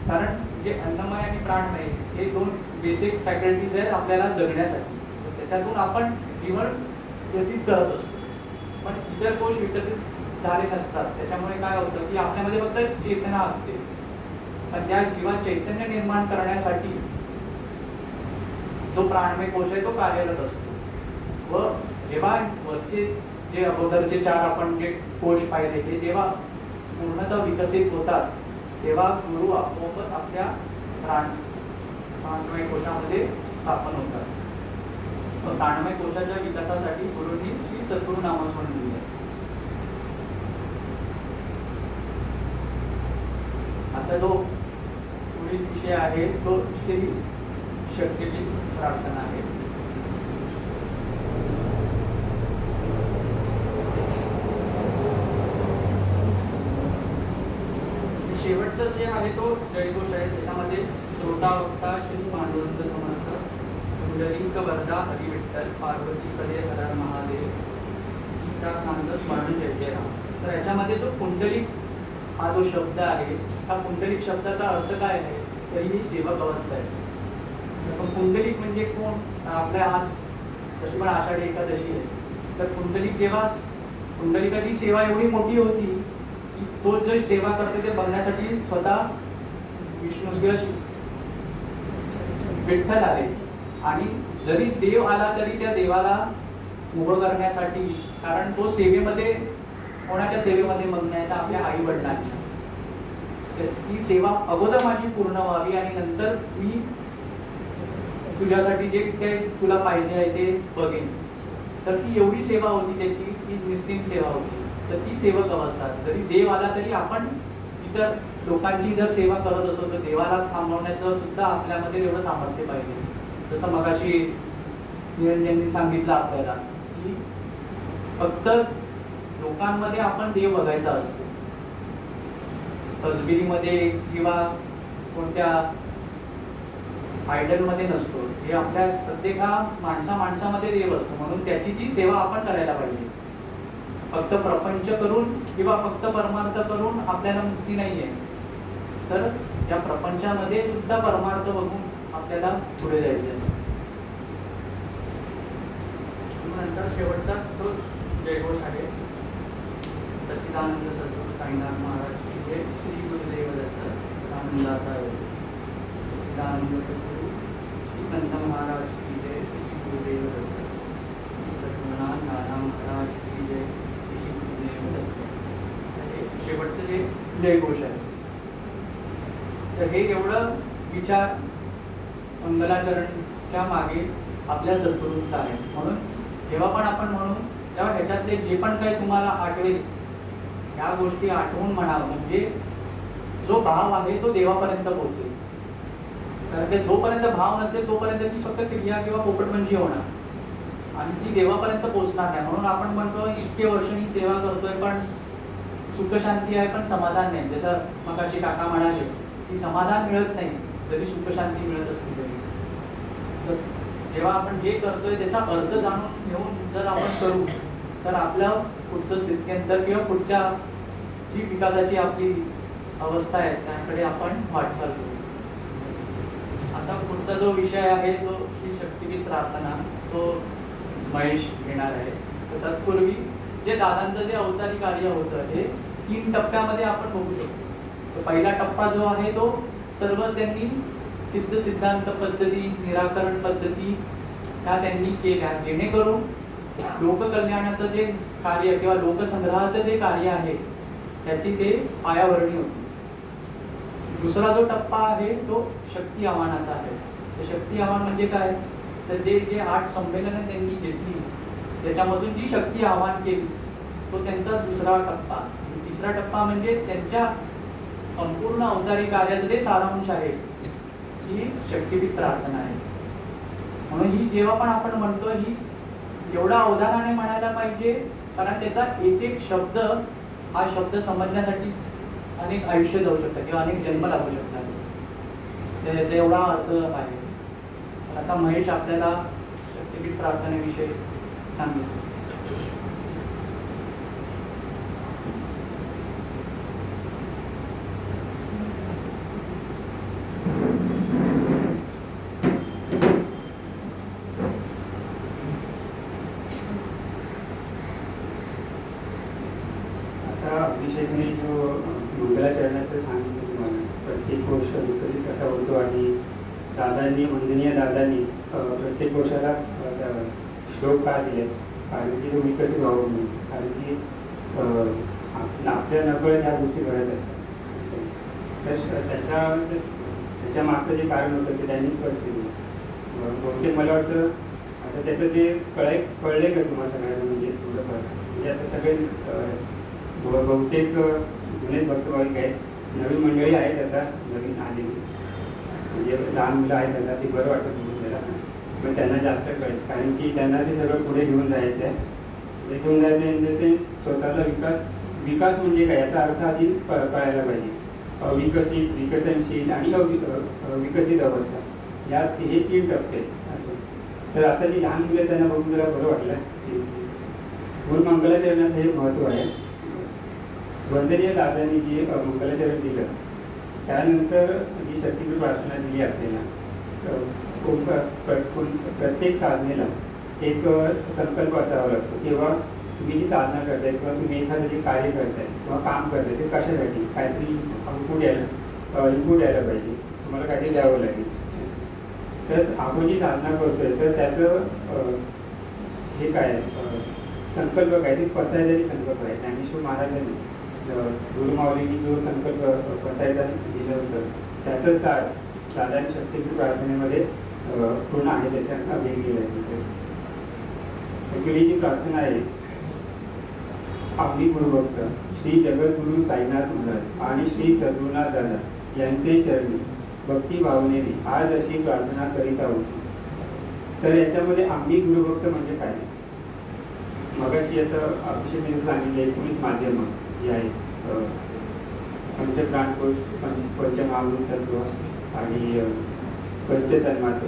कारण जे अन्नमय आणि प्राणमय हे दोन बेसिक फॅकल्टीज आहेत आपल्याला जगण्यासाठी, त्याच्यातून आपण जीवन व्यतीत करत असतो. पण इतर कोश विकसित झाले नसतात त्याच्यामुळे काय होतं की आपल्यामध्ये फक्त चेतना असते, पण त्या जीवात चैतन्य निर्माण करण्यासाठी जो प्राणमय कोश आहे तो कार्यरत असतो. व जेव्हा वरचे जे अगोदरचे चार आपण जे कोश पाहिले ते जेव्हा पूर्णतः विकसित होतात तेव्हा गुरु आपोआपच आपल्या प्राणमय कोशामध्ये स्थापन होतात. प्राणमय कोशाच्या विकासासाठी गुरूंनी श्री सद्गुरु नामस्मरण दिले. आता जो पुढील विषय आहे तो श्री शक्तीची प्रार्थना आहे. शेवटचं जे आहे तो जयघोष आहे. त्याच्यामध्ये श्रोता वक्ता श्री पांडुरंग समर्थ पुंडलिक वरदा हरी विठ्ठल पार्वती पदे हर हर महादेव सीताकांत स्मरण जय जय राम. तर याच्यामध्ये जो पुंडलिक हा जो शब्द आहे, हा पुंडलिक शब्दाचा अर्थ काय आहे, तर ही सेवक अवस्था आहे. पण पुंडलिक म्हणजे कोण, आपल्या आज तशी पण आषाढी एकादशी आहे, तर पुंडलिक जेव्हा पुंडलिकाची सेवा एवढी मोठी होती की तो जो सेवा करते ते बघण्यासाठी स्वतः विष्णू किंवा विठ्ठल आले, आणि जरी देव आला तरी त्या देवाला उभं करण्यासाठी, कारण तो सेवेमध्ये कोणाच्या सेवेमध्ये मग्न आहे, तर आपल्या आई वडिलांच्या. ती सेवा अगोदर माझी पूर्ण व्हावी आणि नंतर मी तुझ्यासाठी जे काही तुला पाहिजे आहे ते बघेन. तर ती एवढी सेवा होती त्याची, ती निस्सिम सेवा होती. तर ती सेवक अवस्था, जरी देव आला तरी आपण इतर लोकांची जर सेवा करत असो तर देवाला थांबवण्याचं सुद्धा आपल्यामध्ये एवढं सामर्थ्य पाहिजे. जसं मगाशी निरंजननी सांगितलं आपल्याला की फक्त लोकांमध्ये आपण देव बघायचा असतो, तसबिरीमध्ये किंवा कोणत्या आयडलमध्ये नसतो. हे आपल्या प्रत्येका माणसामध्ये देव असतो, म्हणून त्याची ती सेवा आपण करायला पाहिजे. फक्त प्रपंच करून किंवा फक्त परमार्थ करून आपल्याला मुक्ती नाहीये, तर या प्रपंचामध्ये सुद्धा परमार्थ बघून आपल्याला पुढे जायचं आहे. नंतर शेवटचा तो जयघोष आहे, सच्चिदानंद सद्गुरू साईनाथ महाराज की जय, श्री गुरुदेव दत्त आनंदाचा सच्चिदानंद सद्गुरू श्रीकंठ महाराज की जय, श्री गुरुदेव दत्त सद्गुरुनाथ नाना महाराज की जय, श्री गुरुदेव दत्त. शेवटचं जे जयघोष आहे, तर हे एवढं विचार मंगलाचरणच्या मागे आपल्या सद्गुरूंचा आहे. म्हणून जेव्हा पण आपण म्हणू तेव्हा ह्याच्यातले जे पण काही तुम्हाला आठवेल ह्या गोष्टी आठवून म्हणावं, म्हणजे जो भाव आहे तो देवापर्यंत पोहोचेल. कारण ते जोपर्यंत भाव नसेल तोपर्यंत ती फक्त क्रिया किंवा पोपटपंची होणार आणि ती देवापर्यंत पोहोचणार नाही. म्हणून आपण म्हणतो इतके वर्ष मी सेवा करतोय पण सुख शांती आहे पण समाधान नाही. जसं मगाशी काका म्हणाले की समाधान मिळत नाही जरी सुख शांती मिळत असली तरी. तर जेव्हा आपण जे करतोय त्याचा अर्थ जाणून घेऊन जर आपण करू तर आपलं पुढचं स्थित्यंतर किंवा पुढच्या जी विकासाची आपली अवस्था आहे त्याकडे आपण वाटचाल करू. आता पुढचा जो विषय आहे तो श्री शक्तिपीठ प्रार्थना, तो महेश घेणार आहे. तर तत्पूर्वी जे दादांचं जे अवतारी कार्य होतं हे 3 टप्प्यामध्ये आपण बघू शकतो. तर पहिला टप्पा जो आहे तो सर्व त्यांनी सिद्ध सिद्धांत पद्धती, निराकरण पद्धती ह्या त्यांनी केल्या, जेणेकरून लोककल्याणाचं जे कार्य किंवा लोकसंग्रहाचं जे कार्य आहे त्याची ते पायाभरणी होती. दुसरा जो टप्पा आहे तो शक्ती आव्हानाचा आहे. तर शक्ती आव्हान म्हणजे काय, तर जे 8 संमेलनं त्यांनी घेतली त्याच्यामधून जी शक्ती आव्हान केली तो त्यांचा दुसरा टप्पा. तिसरा टप्पा म्हणजे त्यांच्या संपूर्ण अवतारी कार्याचं ते सारांश आहे, ही शक्तिपीठ प्रार्थना आहे. म्हणून ही जेव्हा पण आपण म्हणतो ही एवढा अवधानाने म्हणायला पाहिजे, कारण त्याचा एक एक शब्द हा शब्द समजण्यासाठी अनेक आयुष्य जाऊ शकतात किंवा अनेक जन्म लागू शकतात. त्याचा एवढा अर्थ आहे. आता महेश आपल्याला शक्तिपीठ प्रार्थनेविषयी सांगितलं. अभिषेकने जो मंगलाचरणाचं सांगितलं तुम्हाला, प्रत्येक गोष्ट विकसित कसा होतो आणि दादांनी वंदनीय दादांनी प्रत्येक गोष्टाला श्लोक का दिले, कारण की तो विकसित व्हावं म्हणून. कारण की आपल्या नकळत ह्या गोष्टी घडत असतात. त्याच्या मागचं जे कारण होतं ते त्यांनीच स्पष्ट केलं. बहुतेक मला वाटतं आता त्याचं ते कळले का तुम्हाला सगळ्यांना, म्हणजे थोडंफार, म्हणजे आता सगळे बहुतेक जुने भक्तभाविक आहेत, नवीन मंडळी आहेत आता नवीन आलेली, म्हणजे लहान मुलं आहेत त्यांना ते बरं वाटतं तुम्ही त्याला, पण त्यांना जास्त कळेल. कारण की त्यांना ते सगळं पुढे घेऊन जायचं आहे. घेऊन जायचं इन द सेन्स स्वतःचा विकास म्हणजे काय याचा अर्थ आधी कळायला पाहिजे. विकसित, विकसनशील आणि विकसित अवस्था, यात हे 3 टप्पे असं. तर आता जी लहान मुलं आहेत त्यांना बघून जरा बरं वाटलं. गुरुमंगलाचरणाचं हे महत्त्व आहे. वंदनीय दादांनी जी मंगलाचरण दिलं त्यानंतर जी शक्तीपीठ प्रार्थना दिली आपल्याला, प्रत्येक साधनेला एक संकल्प असावा लागतो. किंवा तुम्ही जी साधना करताय किंवा तुम्ही एखादं जे कार्य करताय किंवा काम करताय ते कशासाठी, काहीतरी इनपुट यायला पाहिजे, तुम्हाला काहीतरी द्यावं लागेल. तर आपण जी साधना करतोय तर त्याचं हे काय संकल्प काय, ते पसायदारी संकल्प आहे. ज्ञानेश्वर महाराजांनी गुरुमाऊलींनी जो संकल्प पसायदा दिलं होतं त्याचं सार दादांनी शक्तीपीठ प्रार्थनेमध्ये पूर्ण आहे, त्याच्यात वेगळी आहे. पहिली जी प्रार्थना आहे, आपली गुरुभक्त श्री जगद्गुरु साईनाथ महाराज आणि श्री सद्गुरुनाथ दादा यांचे चरणी भक्ती भावनेने आज अशी प्रार्थना करीत आहोत. तर याच्यामध्ये आम्ही गुरुभक्त म्हणजे काय, मगाशी आता अभिषेक मी सांगितले 19 माध्यम जी आहेत, पंचप्राणकोश, पंचमहाभूत तत्व आणि पंचतन्मात्र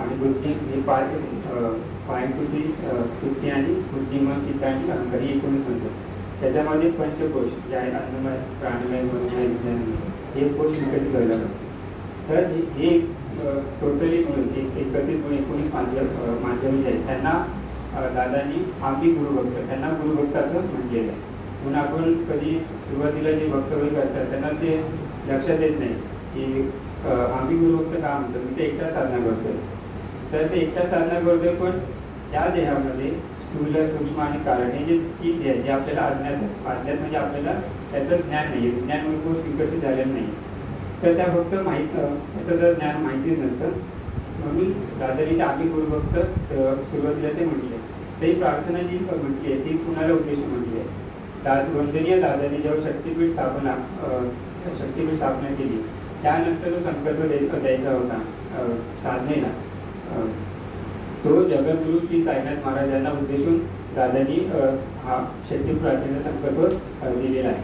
आणि बुद्धी, हे 5 पायकृती, कृती आणि बुद्धिमन, चित्त आणि अहंकार, 19 म्हणतो. त्याच्यामध्ये पंचकोश जे आहे अन्नमय, प्राणमय, मनोमय, विज्ञानमय, हे कोश विकसित व्हायला लागते. तर हे टोटली मिळून एकत्रित मिळून 19 माध्यम जे आहेत त्यांना दादांनी आम्ही गुरुभक्त, त्यांना गुरुभक्त असं म्हटलेलं आहे. म्हणून आपण कधी सुरुवातीला जे वक्तव्य करतात त्यांना ते लक्षात येत नाही की आम्ही गुरुभक्त का म्हणतो, मी ते एकटा साधना करतोय. तर ते एकटा साधना करतोय, पण त्या देहामध्ये स्थूल, सूक्ष्म आणि कारण हे जे 3 देह जे आपल्याला अज्ञात म्हणजे आपल्याला त्याचं ज्ञान नाही आहे, ज्ञान गोष्ट विकसित झालेलं नाही. तर त्या फक्त त्याचं जर ज्ञान माहितीच नसतं. म्हणून दादांनी आम्ही गुरुभक्त सुरुवातीला ते म्हटले. तरी प्रार्थना जी म्हटली आहे ती कुणाला उद्देशून म्हटली आहे. वंदनीय दादांनी जेव्हा शक्तीपीठ स्थापना केली त्यानंतर जो संकल्प द्यायचा होता साधनेला, तो जगद्गुरु श्री साईनाथ महाराजांना उद्देशून दादांनी हा शक्तीपीठ प्रार्थनेचा संकल्प दिलेला आहे.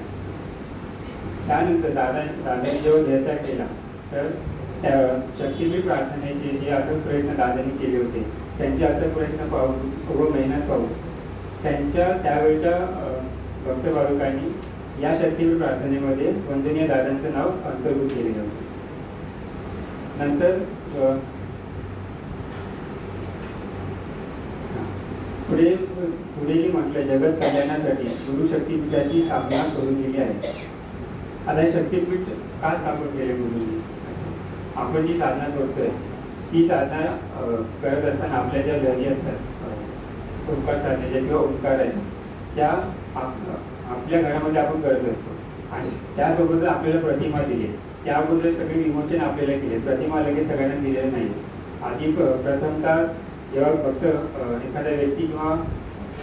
त्यानंतर दादांनी जेव्हा ध्येय केला तर शक्तीपीठ प्रार्थनेचे जे अथक प्रयत्न दादांनी केले होते त्यांचे अथक प्रयत्न पाहून व मेहनत पाहून त्यांच्या त्यावेळच्या भक्त भाविकांनी या शक्तीपीठ प्रार्थनेमध्ये वंदनीय दादांचं नाव अंतर्भूत केलेलं होतं. नंतर पुढे जे म्हटलं, जगत कल्याणासाठी गुरु शक्तीपीठाची स्थापना करून दिली आहे. आता हे शक्तीपीठ का स्थापन केले गुरुंनी, आपण जी साधना करतोय ती साधना करत असताना आपल्या ज्या लहरी असतात ओंकार साधनेच्या किंवा ओंकाराच्या, त्या आपल्या घरामध्ये आपण करत असतो. आणि त्यासोबतच आपल्याला प्रतिमा दिली, त्याबद्दल सगळे विमोचन आपल्याला केले. प्रतिमा लगेच सगळ्यांना दिलेलं नाही. आधी प्रथमतः जेव्हा फक्त एखादा व्यक्ती किंवा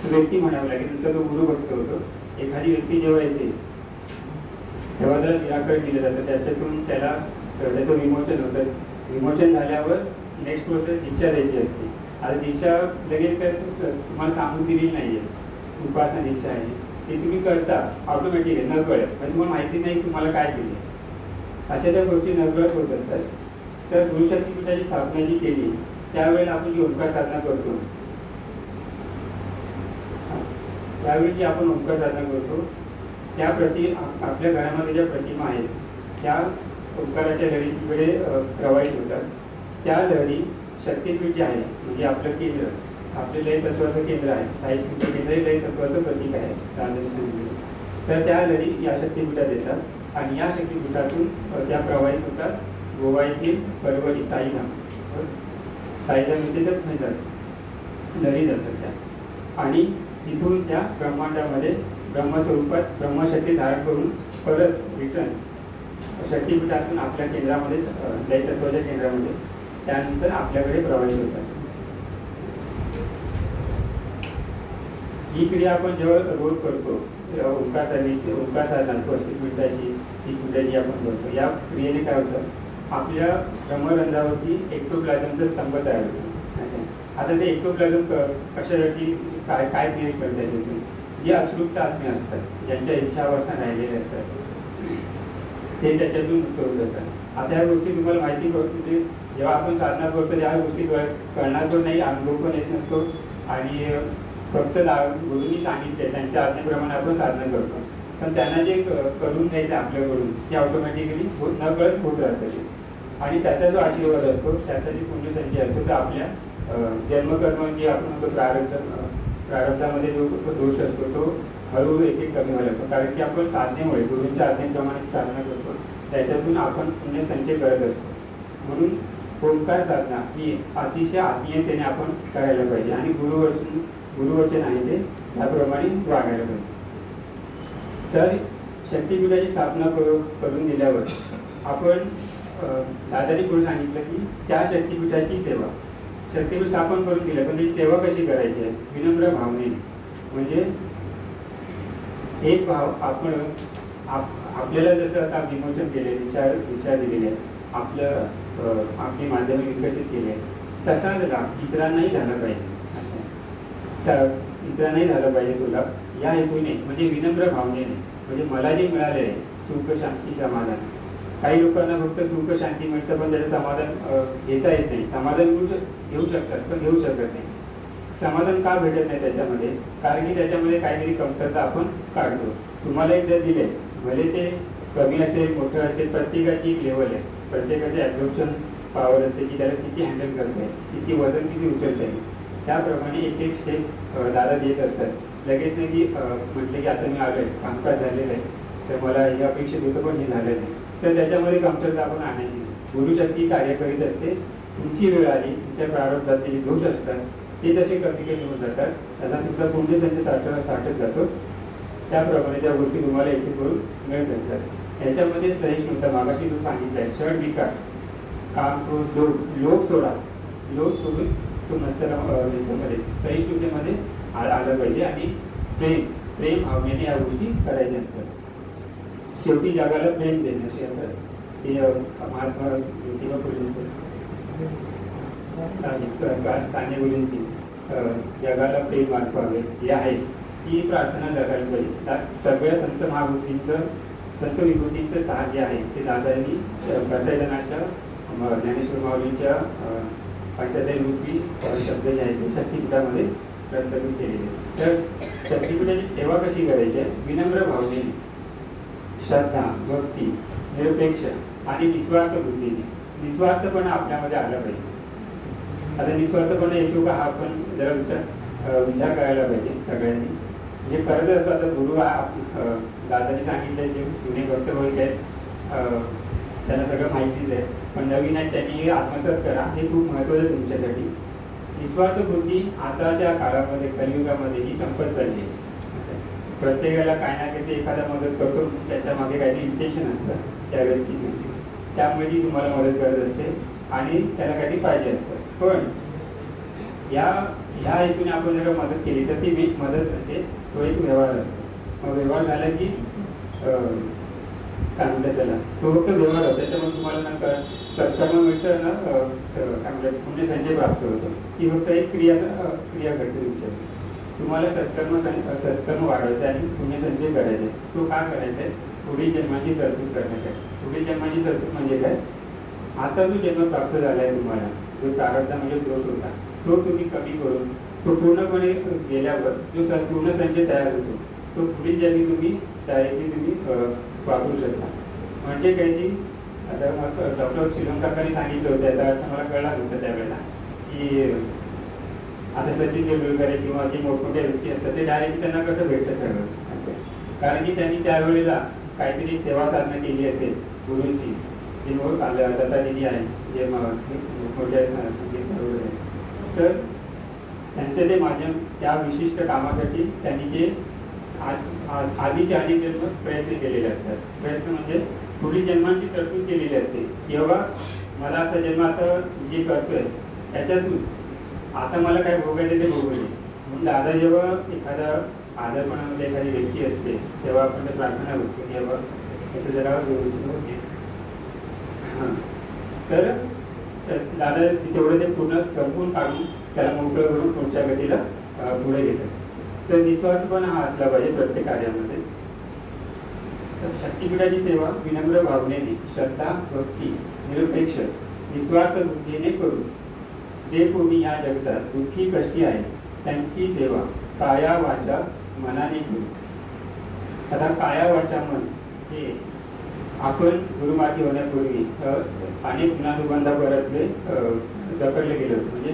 व्यक्ती म्हणावं लागेल, नंतर तो गुरुभक्त होतो. एखादी व्यक्ती जेव्हा येते तेव्हा त्याला निराकरण दिलं जातं, त्याच्यातून त्याला त्याचं विमोचन होतं. विमोचन झाल्यावर नेक्स्ट प्रोसेस दीक्षा द्यायची असते. आता दीक्षा लगेच काय तुम्हाला सांगून दिलेली नाही आहे, उपासना दीक्षा आहे ते तुम्ही करता ऑटोमॅटिक आहे, नकळत, पण तुम्हाला माहिती नाही तुम्हाला काय केली. अशा त्या गोष्टी नकळत होत असतात. तर गुरुशक्तीपीठाची स्थापना जी केली त्यावेळेला आपण जी ओंकार साधना करतो, त्यावेळी जी आपण ओंकार साधना करतो त्या आपल्या घरामध्ये ज्या प्रतिमा आहेत त्या ओंकाराच्या लहरीकडे प्रवाहित होतात. त्या लहरी शक्तीपीठ जे आहे म्हणजे आपलं केंद्र, आपले लय तत्वाचं केंद्र आहे, साहित्य केंद्र हे लय तत्वाचं प्रतीक आहे तर त्या लहरी या शक्तीपीठात येतात आणि या शक्तीपीठातून त्या प्रवाहित होतात गोवा येथील परवडी साईधाम इथे जातात, लहरी जातात त्या. आणि तिथून त्या ब्रह्मांडामध्ये ब्रह्मस्वरूपात ब्रह्मशक्ती धारण करून परत रिटर्न शक्तीपीठातून आपल्या केंद्रामध्ये, लय तत्वाच्या केंद्रामध्ये त्यानंतर आपल्याकडे प्रवाहित होतात. ही क्रिया आपण जेव्हा रोज करतो, ओंकार साधना 35 मिनिटाची 30 मिनिटाची आपण करतो, या क्रियेने काय होतं, आपल्या ब्रह्मरंध्रावरती एक्टोप्लाझमचा स्तंभ तयार होतो. आता ते एक्टोप्लाझम कशासाठी काय क्रिया करता येते, जे अतृप्त आत्मे असतात, ज्यांच्या इच्छावस्था राहिलेल्या असतात ते त्याच्यातून मुक्त होत असतात. आता ह्या गोष्टी तुम्हाला माहिती म्हणजे जेव्हा आपण साधना करतो त्या गोष्टी कळणार पण नाही, अनुभव पण येत नसतो आणि फक्त गुरुंनी सांगितले त्यांच्या आज्ञेप्रमाणे आपण साधना करतो. पण त्यांना जे करून घ्यायचं आपल्याकडून ते ऑटोमॅटिकली नकळत होत राहतं ते. आणि त्याचा जो आशीर्वाद असतो, त्याचा जी पुण्यसंचय असतो, तो आपल्या जन्मकर्म जे आपण म्हणतो प्रारब्धामध्ये जो दोष असतो तो हळूहळू एक एक कमी व्हायला लागतो. कारण की आपण साधनेमुळे गुरूंच्या आज्ञेप्रमाणे साधना करतो, त्याच्यातून आपण पुण्यसंचय करत असतो. म्हणून ओंकार साधना ही अतिशय आत्मीयतेने आपण करायला पाहिजे आणि गुरुवचन आहे ते त्याप्रमाणे वागायला पाहिजे. तर शक्तिपीठाची स्थापना करून दिल्यावर आपण दादानी पुढे सांगितलं की त्या शक्तिपीठाची सेवा, शक्तिपीठ स्थापन करून दिलं पण त्याची सेवा कशी करायची आहे, विनम्र भावनेने. म्हणजे एक भाव आपण आपल्याला जसं आता विमोचन केले, विचार दिलेले आपली माध्यमे विकसित केले, तसाच लाभ इतरांनाही झाला पाहिजे. इतरांनाही झालं पाहिजे तुला या हेतूने, म्हणजे विनम्र भावनेने. म्हणजे मला जे मिळाले आहे सुख शांती समाधान, काही लोकांना फक्त सुख शांती मिळतं पण त्याचं समाधान घेता येत नाही. समाधान घेऊ शकतात पण घेऊ शकत नाही. समाधान का भेटत नाही त्याच्यामध्ये, कारण की त्याच्यामध्ये काहीतरी कमतरता आपण काढतो. तुम्हाला एकदा दिले, भले ते कमी असेल मोठं असेल, प्रत्येकाची एक लेवल आहे, प्रत्येकाचे ॲब्झॉर्प्शन पॉवर असते की त्याला किती हँडल करता येईल, किती वजन किती उचलता येईल. त्याप्रमाणे एक एक स्टेप दादा देत असतात. लगेच नाही की म्हटलं की आता मी आलो आहे, कामकाज झालेलं आहे, तर मला हे अपेक्षित होतं पण हे झालं नाही, तर त्याच्यामध्ये कमतरता आपण आणायची. गुरुशक्ती कार्य करीत असते. तुमची वेळ आली, तुमच्या प्रारब्धाचे जे दोष असतात ते तसे कमी कमी होऊन जातात, त्याचा तुमचा पुण्यसंचय साठत जातो. त्याप्रमाणे त्या गोष्टी तुम्हाला एक एक करून मिळत असतात. याच्यामध्ये सहिष्णुता, मागाशी तू सांगितलं आहे, षड विकार, काम, क्रोध, लोभ सोडा. लोभ सोडून तो याच्यामध्ये सहिष्णुतेमध्ये आलं पाहिजे आणि प्रेम भावनेने या गोष्टी करायच्या असतात. शेवटी जगाला प्रेम देण्याचे असतात. ते महात्मा ज्योतिबा फुलेंचं साने गुरूंची जगाला प्रेम वाटवावे हे आहे, ही प्रार्थना जगायला पाहिजे. सगळ्या संत महाभूतींचं, संत विभूतींचं साथ जे आहे ते दादांनी प्रसादनाच्या ज्ञानेश्वर माऊलींच्या पंचायत रूपी शब्द जे आहेत ते शक्तिपीठामध्ये प्रस्थापित केलेले. तर शक्तिपीठाची सेवा कशी करायची आहे, विनम्र भावनेने, श्रद्धा, भक्ती, निरपेक्ष आणि निस्वार्थ बुद्धीने. निस्वार्थपणा आपल्यामध्ये आला पाहिजे. आता निस्वार्थपणा येतो का हा आपण जरा विचार करायला पाहिजे सगळ्यांनी. म्हणजे करत असतो. आता गुरु दादाने सांगितलं जे जुने भक्त होत आहेत त्यांना सगळं माहितीच आहे, पण नवीन आहे त्यांनी आत्मसात करा, हे खूप महत्त्वाचं आहे तुमच्यासाठी. निस्वार्थ बुद्धी आताच्या काळामध्ये कलियुगामध्ये ही संपत चालली आहे. प्रत्येकाला काय ना काही एखादा मदत करतो, त्याच्या मागे काहीतरी इंटेन्शन असतं त्या व्यक्तीची, त्यामुळे ती तुम्हाला मदत करत असते आणि त्याला काहीतरी पाहिजे असतं. पण ह्या हेतूने आपण जर मदत केली तर ती एक मदत असते, तो एक व्यवहार असतो. मग व्यवहार झाला की काय म्हणतात त्याला, तो फक्त व्यवहार होतो. त्याच्यामुळे तुम्हाला नंतर सत्कर्म मिळतं ना, काय म्हणतात पुण्यसंचय प्राप्त होतो. ही फक्त एक क्रिया घडते तुमच्या. तुम्हाला सत्कर्म वाढवायचं आणि पुण्यसंचय करायचे. तो का करायचा आहे, पुढील जन्माची तरतूद करण्यासाठी. पुढील जन्माची तरतूद म्हणजे काय, आता जो जन्म प्राप्त झाला आहे तुम्हाला, जो प्रारब्धामध्ये दोष होता तो तुम्ही कमी करून तो पूर्णपणे गेल्यावर जो पूर्ण संचय तयार होतो तो पुढील जन्मी तुम्ही वापरू शकता. म्हणजे काय की आता डॉक्टर श्रीलंकाकांनी सांगितलं होतं, त्याचा अर्थ मला कळला नव्हता त्यावेळेला, की आता सचिन तेंडुलकर किंवा जे मोठमोठ्या व्यक्ती असतात ते डायरेक्ट त्यांना कसं भेटतं सगळं असं, कारण की त्यांनी त्यावेळेला काहीतरी सेवा साधना केली असेल गुरूंची, जी दत्ता दिदी आहे जे मोठ्या तर त्यांचं ते माध्यम त्या विशिष्ट कामासाठी त्यांनी जे आधीचे अनेक जन्म प्रयत्न केलेले असतात. प्रयत्न म्हणजे पुढील जन्मांची तरतूद केलेली असते. किंवा मला असा जन्म आता जे करतोय त्याच्यातून आता मला काय भोगायचं ते भोगू नये म्हणून दादा जेव्हा एखादा आजारपणामध्ये एखादी व्यक्ती असते तेव्हा आपण ते प्रार्थना करतो तेव्हा त्याचं जरा व्यवस्थित होते. तर दादा तेवढं ते पूर्ण संपून काढून त्याला मोकळं करून पुढच्या गतीला पुढे घेतात. तर निस्वार्थपणा हा असला पाहिजे प्रत्येक कार्यामध्ये. तर शक्तिपीठाची सेवा विनम्र भावनेने, श्रद्धा, भक्ती, निरपेक्ष, निस्वार्थ बुद्धीने करू. जे कोणी या जगतात दुःखी कष्टी आहे त्यांची सेवा काया वाचा मनाने करू. आता काया वाचा मन हे आपण गुरुमाती होण्यापूर्वी अनेक गुणानुबंधापर्यंत जकडले गेलो. म्हणजे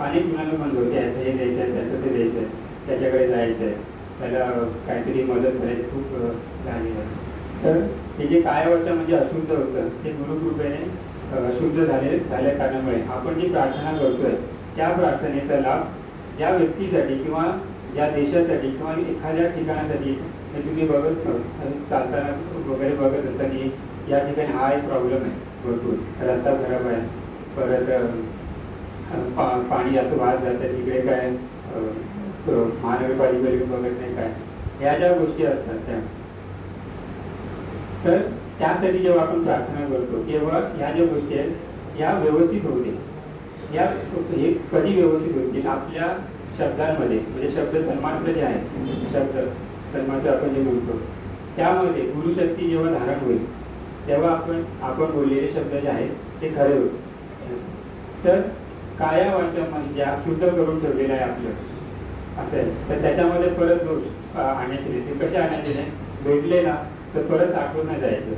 अनेक गुणानुबंध होते, याचं हे द्यायचं आहे, त्याचं ते द्यायचं आहे, त्याच्याकडे जायचं आहे, त्याला काहीतरी मदत करायची खूप झाली आहे. तर हे जे कायावरचं म्हणजे अशुद्ध होतं ते गुरुकृपेने शुद्ध झाल्या कारणामुळे आपण जी प्रार्थना करतोय त्या प्रार्थनेचा लाभ ज्या व्यक्तीसाठी किंवा ज्या देशासाठी किंवा एखाद्या ठिकाणासाठी हे तुम्ही बघत चालताना वगैरे बघत असता की या ठिकाणी हा एक प्रॉब्लेम आहे, भरपूर रस्ता खराब आहे, परत पाणी असं वाहत जातं, तिकडे काय महानगरपालिकेकडे बघत नाही काय, ह्या ज्या गोष्टी असतात त्या. तर त्यासाठी जेव्हा आपण प्रार्थना करतो तेव्हा ह्या ज्या गोष्टी आहेत या व्यवस्थित होते. या हे कधी व्यवस्थित होतील? आपल्या शब्दांमध्ये, म्हणजे शब्द सन्मात्र जे आहे, शब्द सन्मात्र आपण जे बोलतो त्यामध्ये गुरुशक्ती जेव्हा धारण होईल तेव्हा आपण बोललेले शब्द जे आहेत ते खरे होते. तर काया वाचा मन ज्या शुद्ध करून ठेवलेलं आहे आपलं असेल तर त्याच्यामध्ये परत दोष आणायचे नाही. ते कसे आणायचे नाही? भेटले ना तर परत साठवून नाही जायचं,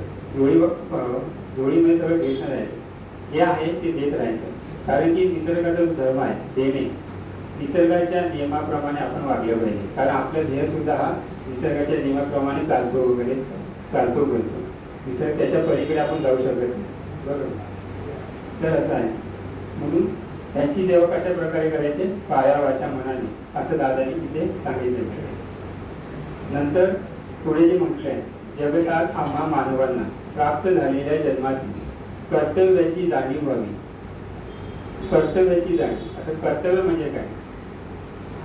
जोडीमध्ये सगळं घेत नाही जायचं, जे आहे ते देत राहायचं. कारण की निसर्गाचा धर्म आहे देणे. निसर्गाच्या नियमाप्रमाणे आपण वागलं पाहिजे, कारण आपलं ध्येय सुद्धा हा निसर्गाच्या नियमाप्रमाणे चालतो वगैरे चालतो बोलतो. निसर्ग त्याच्या पलीकडे आपण जाऊ शकत नाही, बरोबर. तर असं आहे. म्हणून त्यांची सेवा कशा प्रकारे करायचे? काया वाचा मनाने, असं दादांनी तिथे सांगितले. नंतर पुढे जे म्हटलंय, जगतात आम्हा मानवांना प्राप्त झालेल्या जन्मातील कर्तव्याची जाणीव व्हावी. कर्तव्याची जाणीव. आता कर्तव्य म्हणजे काय?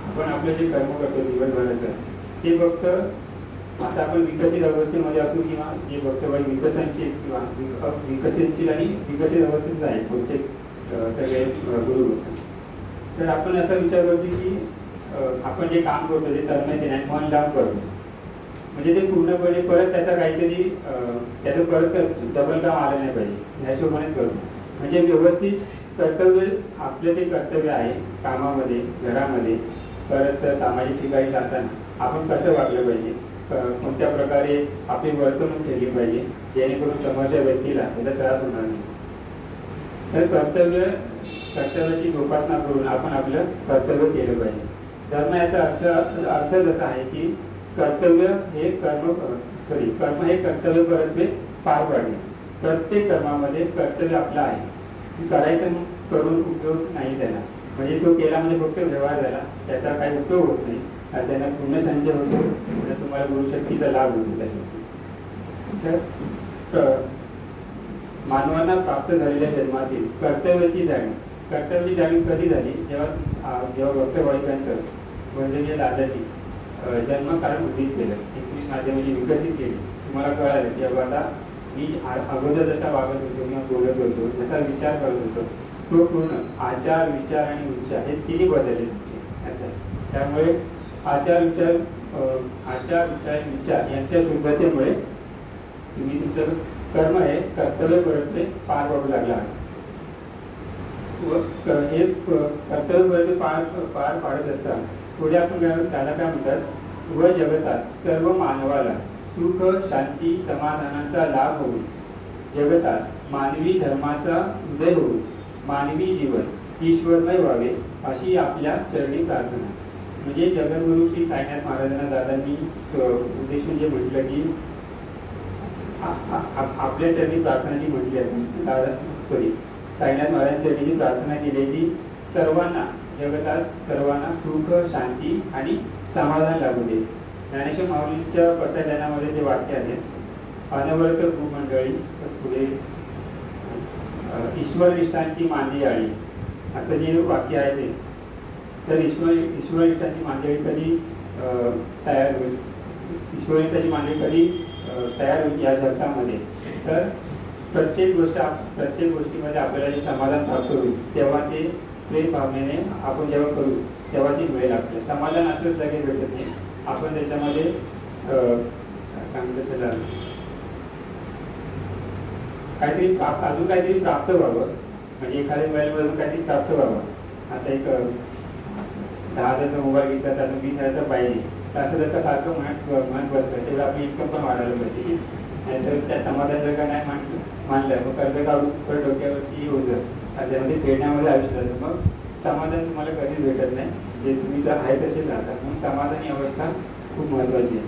आपण आपलं जे कर्म करतो दिवसभराचं ते फक्त आता आपण विकसित अवस्थेमध्ये असू किंवा जे बघतो विकसनशील किंवा विकसनशील आणि विकसित अवस्थेत आहे बहुतेक सगळे गुरु. तर आपण असा विचार करतो की आपण जे काम करतो ते तन्मयतेने मन लावून करतो, म्हणजे ते पूर्णपणे परत त्याचा काहीतरी त्याचं परत डबल काम आलं नाही पाहिजे, ह्या हिशोबानेच करतो. म्हणजे व्यवस्थित कर्तव्य आपलं ते कर्तव्य आहे कामामध्ये, घरामध्ये, परत सामाजिक ठिकाणी जाताना आपण कसं वागलं पाहिजे, कोणत्या प्रकारे आपली वर्तणूक केली पाहिजे जेणेकरून समोरच्या व्यक्तीला त्याचा त्रास होणार नाही. तर कर्तव्याची जोपासना करून आपण आपलं कर्तव्य केलं पाहिजे. धर्म याचा अर्थ जसा आहे की कर्तव्य हे कर्म हे कर्तव्य परत पार पाडणे. प्रत्येक कर्मामध्ये कर्तव्य आपलं आहे, करायचं करून उपयोग नाही त्याला, म्हणजे तो केला म्हणजे फक्त व्यवहार झाला, त्याचा काही उपयोग होत नाही, त्यांना पूर्ण संचय होतो, तर तुम्हाला गुरुशक्तीचा लाभ होतो त्याच्यामध्ये. तर मानवांना प्राप्त झालेल्या जन्मातील कर्तव्याची जाणीव कधी झाली? जेव्हा वक्तव्यांचं म्हणजे दादाजी जन्म कारण उदित केलं, एकवीस माध्यमाची विकसित केली. तुम्हाला कळालं की आता मी अगोदर जसा वागत होतो किंवा बोलत होतो, जसा विचार करत होतो, तो पूर्ण आचार, विचार आणि उच्चार हे तिन्ही बदलले असं. त्यामुळे आचार विचार यांच्या शुद्धतेमुळे तुम्ही तुमचं कर्म हे कर्तव्य परत पार पाडू लागला. हे कर्तव्य परत पार पाडत असता पुढे आपण त्याला काय म्हणतात, व जगतात सर्व मानवाला सुख, शांती, समाधानाचा लाभ होऊन जगतात मानवी धर्माचा उदय होऊन मानवी जीवन ईश्वरमय व्हावे अशी आपल्या चरणी प्रार्थना. म्हणजे जगद्गुरु श्री साईनाथ महाराजांना दादांनी उद्देशून जे म्हटलं की आपल्या चरणी प्रार्थना जी म्हटली आहे, साईनाथ महाराजांच्या चरणी जी प्रार्थना केली की सर्वांना जगतात सर्वांना सुख, शांती आणि समाधान लाभू दे. ज्ञानेश्वर माऊलींच्या पत्रज्ञानामध्ये जे वाक्य आहे, अनवरत भूमंडळी, पुढे ईश्वरनिष्ठांची मांदी आळी, असं जे वाक्य आहे ते. तर ईश्वरनिष्ठांची मांडळी कधी तयार होईल, ईश्वरनिष्ठांची मांडळी कधी तयार होईल या जगतामध्ये? तर प्रत्येक गोष्टीमध्ये आपल्याला जे समाधान प्राप्त होईल तेव्हा ते प्रेम भावनेने आपण जेव्हा करू तेव्हा ती मिळेल. आपल्याला समाधान असंच लगेच भेटत नाही, आपण त्याच्यामध्ये काय म्हणतात त्याला, काहीतरी अजून काहीतरी प्राप्त व्हावं, म्हणजे एखाद्या मोबाईलवरून काहीतरी प्राप्त व्हावं. आता एक 10,000चा मोबाईल घेतला तर 20,000चा पाहिजे, तर असं जर का सारखं म्हणत बसलं तेवढं आपली इन्कम पण वाढायला पाहिजे. नाहीतर त्या समाधान जर का नाही मानलं मग कर्ज काढून परत डोक्यावरती ओझं, त्याच्यामध्ये फेडण्यामध्ये आयुष्य जातं. मग समाधान तुम्हाला कधीच भेटत नाही, जे तुम्ही जर आहे तसेच राहतात. म्हणून समाधान ही अवस्था खूप महत्त्वाची आहे.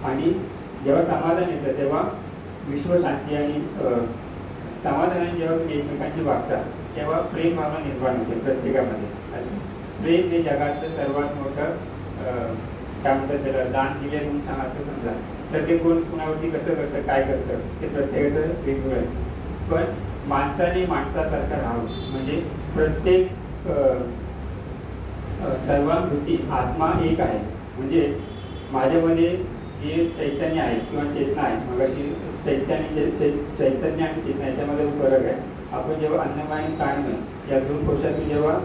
आणि जेव्हा समाधान येतं तेव्हा विश्वशांती आणि समाधानाने जेव्हा तुम्ही एकमेकांशी वागता तेव्हा प्रेम भावना निर्माण होते प्रत्येकामध्ये. प्रेम हे जगातलं सर्वात मोठं काय म्हणतात त्याला दान दिले म्हणून सांगा असं समजा. तर ते कोण कुणावरती कसं करतं काय करतं ते प्रत्येकाचं वेगवेगळं आहे. पण माणसाने माणसासारखं राहावं, म्हणजे प्रत्येक सर्वांभूती आत्मा एक आहे. म्हणजे माझ्यामध्ये जे चैतन्य आहे किंवा चेतना आहे, मग अशी चैतन्य आणि चेतना याच्यामध्ये फरक आहे. आपण जेव्हा अन्नमय आणि प्राणमय या दोन कोशातून जेव्हा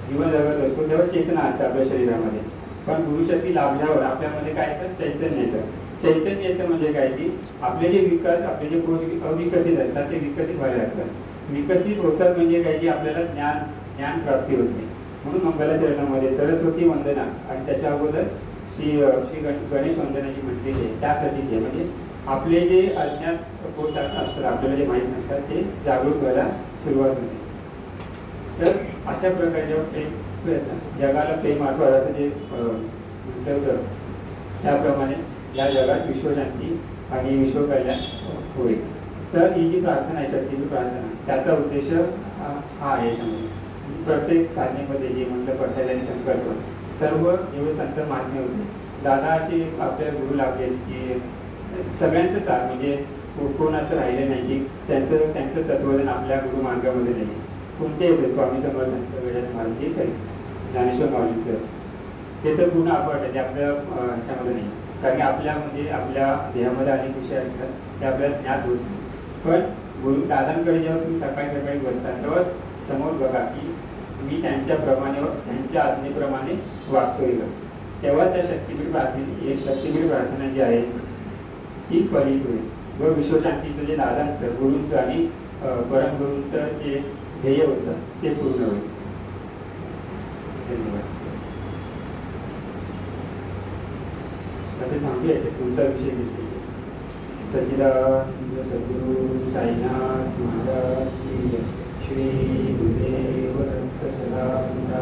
जीवन जगत असतो तेव्हा चेतना असते आपल्या शरीरामध्ये. पण गुरुशक्ती लाभल्यावर आपल्यामध्ये काय येतं, चैतन्य येतं. चैतन्य येतं म्हणजे काय की आपले जे विकास, आपले जे कोश अविकसित असतात ते विकसित व्हायला लागतात. विकसित होतात म्हणजे काय की आपल्याला ज्ञान प्राप्ती होते. म्हणून मंगलाचरणामध्ये सरस्वती वंदना आणि त्याच्या अगोदर श्री गणेश वंदनाची म्हटलेली आहे. त्यासाठी ते म्हणजे आपले जे अज्ञात कोश असतात, आपल्याला जे माहीत नसतात ते जागृत व्हायला सुरुवात होते. तर अशा प्रकारे जेव्हा प्रेम जगाला प्रेम आठवड असं जे म्हटलं होतं त्याप्रमाणे या जगात विश्वशांती आणि विश्वकल्याण होईल. तर ही जी प्रार्थना आहे, शक्तीची प्रार्थना, त्याचा उद्देश हा आहे. याच्यामध्ये प्रत्येक साधनेमध्ये जे म्हटलं पडसाद आणि संकल्प सर्व जेवढे संत महात्मे होते, दादा असे आपल्या गुरु लागले की सगळ्यांचं साथ, म्हणजे कोण असं राहिलं नाही की त्यांचं तत्वज्ञान आपल्या गुरु मार्गामध्ये नाही. कोणते येते स्वामी समर्थांचं, गजानन महाराजांची तरी ज्ञानेश्वर माऊलींचं, ते तर पूर्ण आपण ते आपल्या ह्याच्यामध्ये नाही. कारण की आपल्या म्हणजे आपल्या देहामध्ये अनेक विषय असतात ते आपल्याला ज्ञात होत नाही. पण गुरु दादांकडे जेव्हा तुम्ही सकाळी बसता तेव्हा समोर बघा की मी त्यांच्याप्रमाणे त्यांच्या आज्ञेप्रमाणे वागतोय का, तेव्हा त्या शक्तीपीठ प्रार्थना जी आहे ती फलित होईल व विश्वशांतीचं जे दादांचं गुरूंचं आणि परमगुरूंचं जे ध्येय होतं ते पूर्ण होईल. धन्यवाद. थांबूया, तुमचा विषय घेतले. सच्चिदानंद सद्गुरु साईनाथ महाराज श्री गुरुदेव दत्त सदानंद